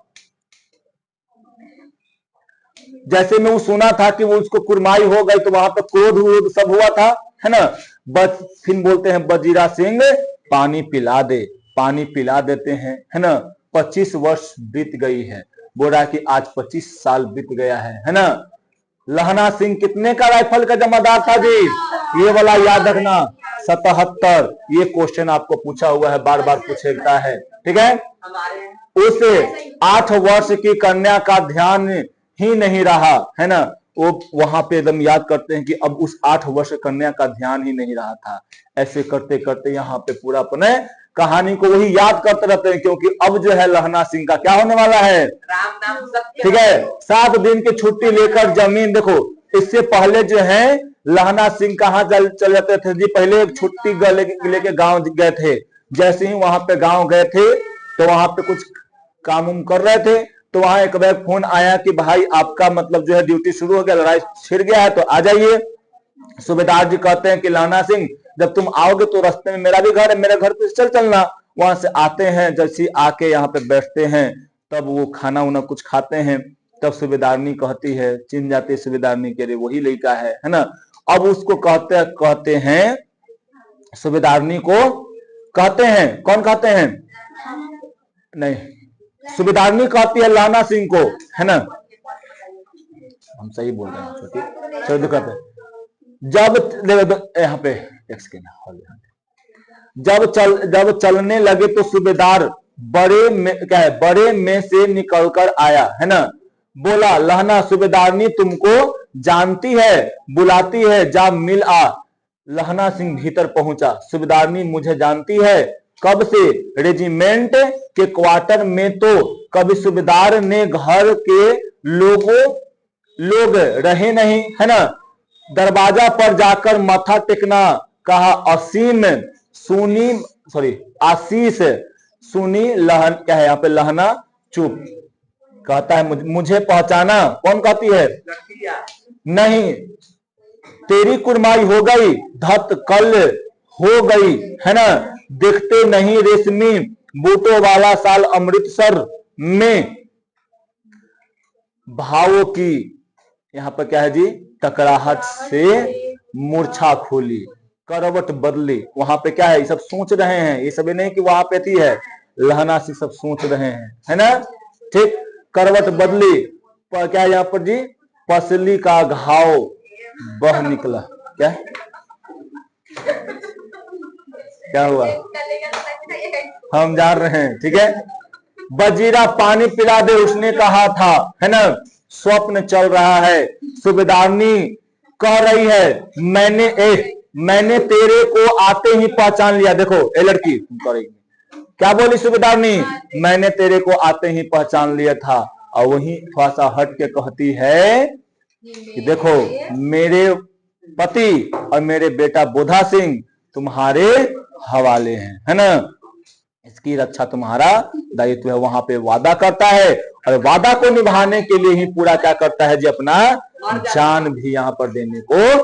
जैसे में वो सुना था कि वो उसको कुरमाई हो गई तो वहां पर क्रोध सब हुआ था, है ना। बस फिर बोलते हैं बजीरा सिंह पानी पिला दे, पानी पिला देते हैं, है ना। 25 वर्ष बीत गई है, बोल रहा है कि आज 25 साल बीत गया है ना। लहना सिंह कितने का राइफल का जमादार था जी? ये वाला याद रखना, 77। ये क्वेश्चन आपको पूछा हुआ है, बार बार पूछेगा है, ठीक है। उस 8 वर्ष की कन्या का ध्यान ही नहीं रहा, है ना। वो वहां पे एकदम याद करते हैं कि अब उस 8 वर्ष कन्या का ध्यान ही नहीं रहा था। ऐसे करते करते यहाँ पे पूरा अपने कहानी को वही याद करते रहते हैं, क्योंकि अब जो है लहना सिंह का क्या होने वाला है, राम नाम सत्य, ठीक है। 7 दिन की छुट्टी लेकर जमीन, देखो इससे पहले जो है लहना सिंह कहाँ चल जाते थे जी? पहले एक छुट्टी लेके गांव गए थे। जैसे ही वहां पे गांव गए थे तो वहां पे कुछ काम कर रहे थे, तो वहां एक बार फोन आया कि भाई आपका मतलब जो है ड्यूटी शुरू हो गया, लड़ाई छिड़ गया है तो आ जाइए। सूबेदार जी कहते हैं कि लहना सिंह जब तुम आओगे तो रास्ते में मेरा भी घर है, मेरे घर पे चलना। वहां से आते हैं, जैसे आके यहाँ पे बैठते हैं तब वो खाना उना कुछ खाते हैं। तब सूबेदारनी कहती है, चिन जाती है सूबेदारनी के लिए वही लड़का है ना। अब उसको कहते हैं सूबेदारनी को कहते हैं, कौन कहते हैं? नहीं, सूबेदारनी कहती है लहना सिंह को, है ना। हम सही बोल रहे हैं छोटी, चलो दिखाते हैं। जब यहाँ पे एक सेकेंड, जब चलने लगे तो सूबेदार बड़े में से निकलकर आया, है ना। बोला लहना सूबेदारनी तुमको जानती है, बुलाती है, जा मिल आ। लहना सिंह भीतर पहुंचा। सूबेदारनी मुझे जानती है, कब से? रेजिमेंट के क्वार्टर में तो कभी सूबेदार ने घर के लोग रहे नहीं, है ना। दरवाजा पर जाकर माथा टेकना कहा। आशीष सुनी लहन क्या है यहाँ पे? लहना चुप। कहता है मुझे पहचाना? कौन कहती है? नहीं, तेरी कुरमाई हो गई, धत कल हो गई, है ना। देखते नहीं रेशमी बूटों वाला साल अमृतसर में भावों की यहाँ पर क्या है जी? टकराहट से मूर्छा खोली, करवट बदली। वहां पे क्या है? ये सब सोच रहे हैं, ये सब नहीं कि वहां पे थी है। लहना से सब सोच रहे हैं, है ना। ठीक, करवट बदली पर क्या है यहाँ पर जी? पसली का घाव बह निकला। क्या हुआ? हम जान रहे हैं, ठीक है। बजीरा पानी पिला दे उसने कहा था, है ना। स्वप्न चल रहा है। सूबेदारनी कह रही है मैंने तेरे को आते ही पहचान लिया। देखो ए लड़की क्या बोली सूबेदारनी? मैंने तेरे को आते ही पहचान लिया था। और वही थोड़ा सा हट के कहती है कि देखो मेरे पति और मेरे बेटा बोधा सिंह तुम्हारे हवाले हैं, है ना। इसकी रक्षा तुम्हारा दायित्व है। वहां पे वादा करता है और वादा को निभाने के लिए ही पूरा क्या करता है जी? अपना जान भी यहाँ पर देने को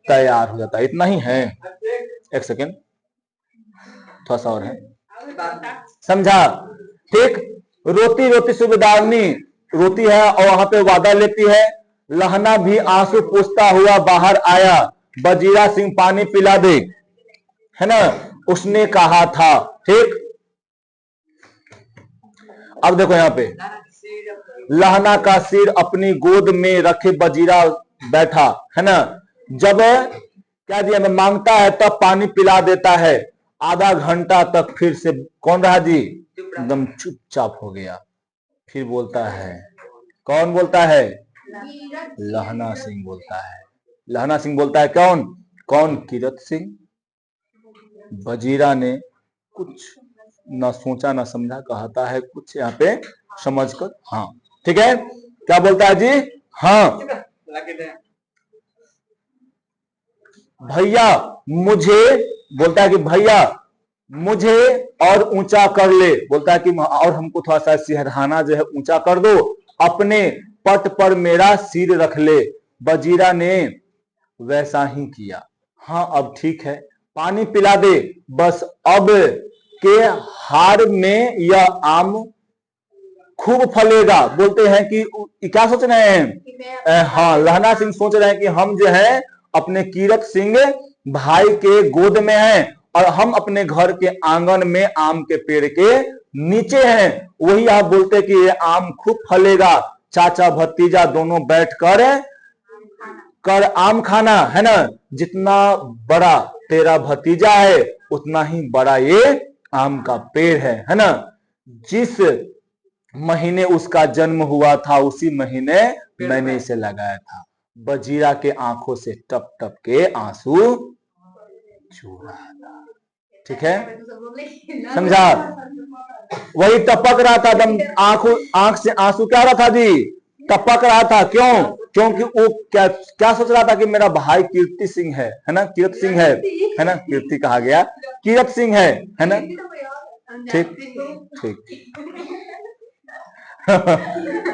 तैयार हो जाता है। इतना ही है। एक सेकेंड, थोड़ा सा और है, समझा? ठीक। रोती रोती सूबेदारनी रोती है और वहां पे वादा लेती है। लहना भी आंसू पूछता हुआ बाहर आया, बजीरा सिंह पानी पिला दे, है ना, उसने कहा था। ठीक, अब देखो यहाँ पे लहना का सिर अपनी गोद में रखे बजीरा बैठा, है ना। जब क्या दिया मैं मांगता है तब पानी पिला देता है। आधा घंटा तक फिर से कौन रहा जी, एकदम चुपचाप हो गया। फिर बोलता है, कौन बोलता है, लहना सिंह बोलता है। लहना सिंह बोलता है, कौन कौन, कीरत सिंह। बजीरा ने कुछ ना सोचा ना समझा, कहता है कुछ यहाँ पे समझकर हाँ। ठीक है, क्या बोलता है जी, हाँ। भैया मुझे, बोलता है कि भैया मुझे और ऊंचा कर ले, बोलता है कि और हमको थोड़ा सा सिरहाना जो है ऊंचा कर दो, अपने पट पर मेरा सिर रख ले। बजीरा ने वैसा ही किया। हाँ अब ठीक है, पानी पिला दे बस, अब के हार में यह आम खूब फलेगा। बोलते हैं कि क्या सोच रहे हैं, हाँ लहना सिंह सोच रहे हैं कि हम जो है अपने कीरत सिंह भाई के गोद में हैं और हम अपने घर के आंगन में आम के पेड़ के नीचे हैं। वही आप बोलते कि ये आम खूब फलेगा, चाचा भतीजा दोनों बैठ कर आम खाना, है ना। जितना बड़ा तेरा भतीजा है उतना ही बड़ा ये आम का पेड़ है ना। जिस महीने उसका जन्म हुआ था उसी महीने मैंने इसे लगाया था। बजीरा के आंखों से टप टप के आंसू छू रहा था। ठीक है, समझा, वही टपक रहा था दम, आंख से आंसू क्या रहा था जी, टपक रहा था। क्यों, क्योंकि वो क्या सोच रहा था कि मेरा भाई कीर्ति सिंह है ना, कीरत सिंह है ना, कीर्ति कहा गया, कीरत सिंह है ना। ठीक ठीक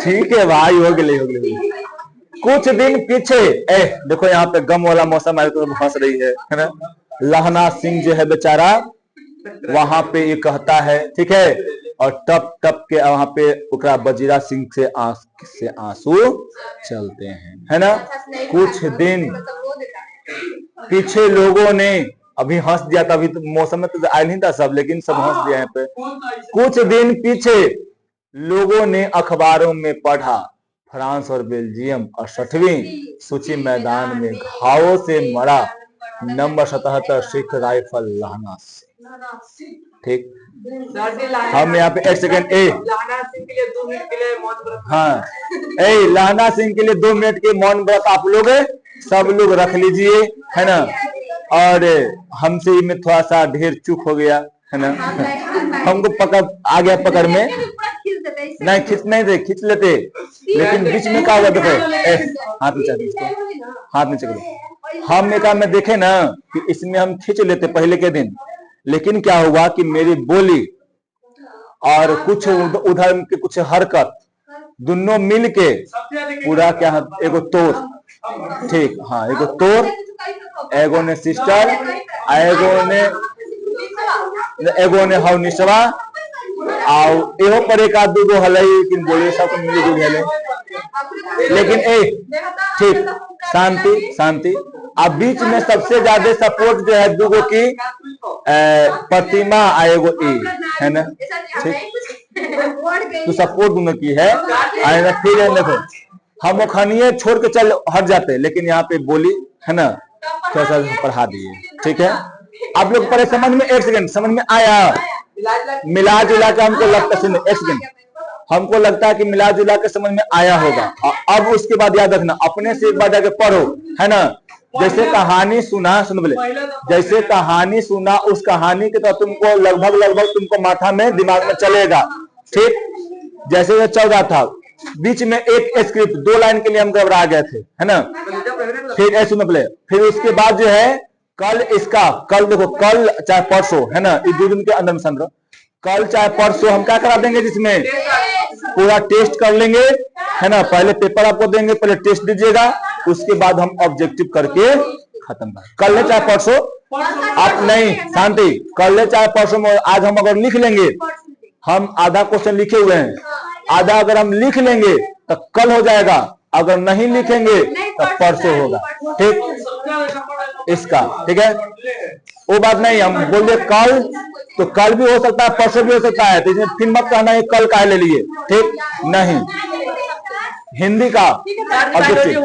ठीक है भाई, हो गए। कुछ दिन पीछे देखो यहाँ पे गम वाला मौसम आया तो हंस रही है ना। लहना सिंह जो है बेचारा वहां पे ये कहता है, ठीक है, और टप टप के वहां पे उकरा बजीरा सिंह से आंसू चलते हैं, है ना। कुछ दिन पीछे लोगों ने, अभी हंस दिया था, अभी तो मौसम में तो आया नहीं था सब, लेकिन सब हंस दिया यहाँ पे। कुछ दिन पीछे लोगों ने अखबारों में पढ़ा, फ्रांस और बेल्जियम 68वीं सूची मैदान में घावों से मरा नंबर 77 सिख राइफल लहना सिंह। ठीक, हम यहाँ पे एक सेकंड लहना सिंह के लिए 2 मिनट के लिए मौन व्रत, हाँ लहना सिंह के लिए 2 मिनट के मौन व्रत आप लोग सब लोग रख लीजिए, है ना। और हमसे में थोड़ा सा ढेर चूक हो गया, है ना। हमको पकड़ आ गया, पकड़ में नहीं खींच लेते, लेकिन बीच में क्या हुआ, देखो हाथ नीचे करो। हम एक में देखे ना कि इसमें हम खींच लेते पहले के दिन, लेकिन क्या हुआ कि मेरी बोली और कुछ उधर के कुछ हरकत दोनों मिल के पूरा क्या एगो तोड़, ठीक, हाँ एगो तोड़, एगो ने सिस्टर, एगो ने हाउ निशवा, आओ एहो पर एक आध दूगो हलई, लेकिन बोले सब मिली जुल हले, लेकिन ठीक, शांति। अब बीच में सबसे ज्यादा सपोर्ट जो है दूगो की प्रतिमा आएगो है ना, ठीक, तो सपोर्ट दोनों की है। फिर देखो हम खनिये छोड़ के चल हट जाते, लेकिन यहाँ पे बोली है ना थोड़ा सा पढ़ा दिए। ठीक है, आप लोग पहले समझ में, एक सेकंड समझ में आया, मिला जुला के हमको लगता है, एक सेकंड, हमको लगता है कि मिला जुला के समझ में आया होगा। अब उसके बाद याद रखना, अपने से एक बार जाके पढ़ो, है ना। जैसे कहानी सुना, सुन बोले, जैसे कहानी सुना उस कहानी के तो तुमको लगभग तुमको माथा में दिमाग में चलेगा। ठीक, जैसे ये चल रहा था, बीच में एक स्क्रिप्ट 2 लाइन के लिए हम घबरा गए थे, है ना। फिर ऐसे सुन बोले, फिर उसके बाद जो है कल देखो, कल चाहे परसों, है ना, इस 2 दिन के अंदर में कल चाहे परसों हम क्या करा देंगे, जिसमें पूरा टेस्ट कर लेंगे, है ना। पहले पेपर आपको देंगे, पहले टेस्ट दीजिएगा, उसके बाद हम ऑब्जेक्टिव करके खत्म कर। कल ले चाहे परसों, आप नहीं, शांति, कल ले चाहे परसों में, आज हम अगर लिख लेंगे, हम आधा क्वेश्चन लिखे हुए हैं, आधा अगर हम लिख लेंगे तो कल हो जाएगा, अगर नहीं लिखेंगे तो परसों होगा। ठीक, इसका ठीक है, वो बात नहीं। हम बोल दे कल, तो कल भी हो सकता है, परसों भी हो सकता है, तो इसमें फिर मत कहना है कल काहे ले लिए। ठीक, नहीं, हिंदी का ऑब्जेक्टिव।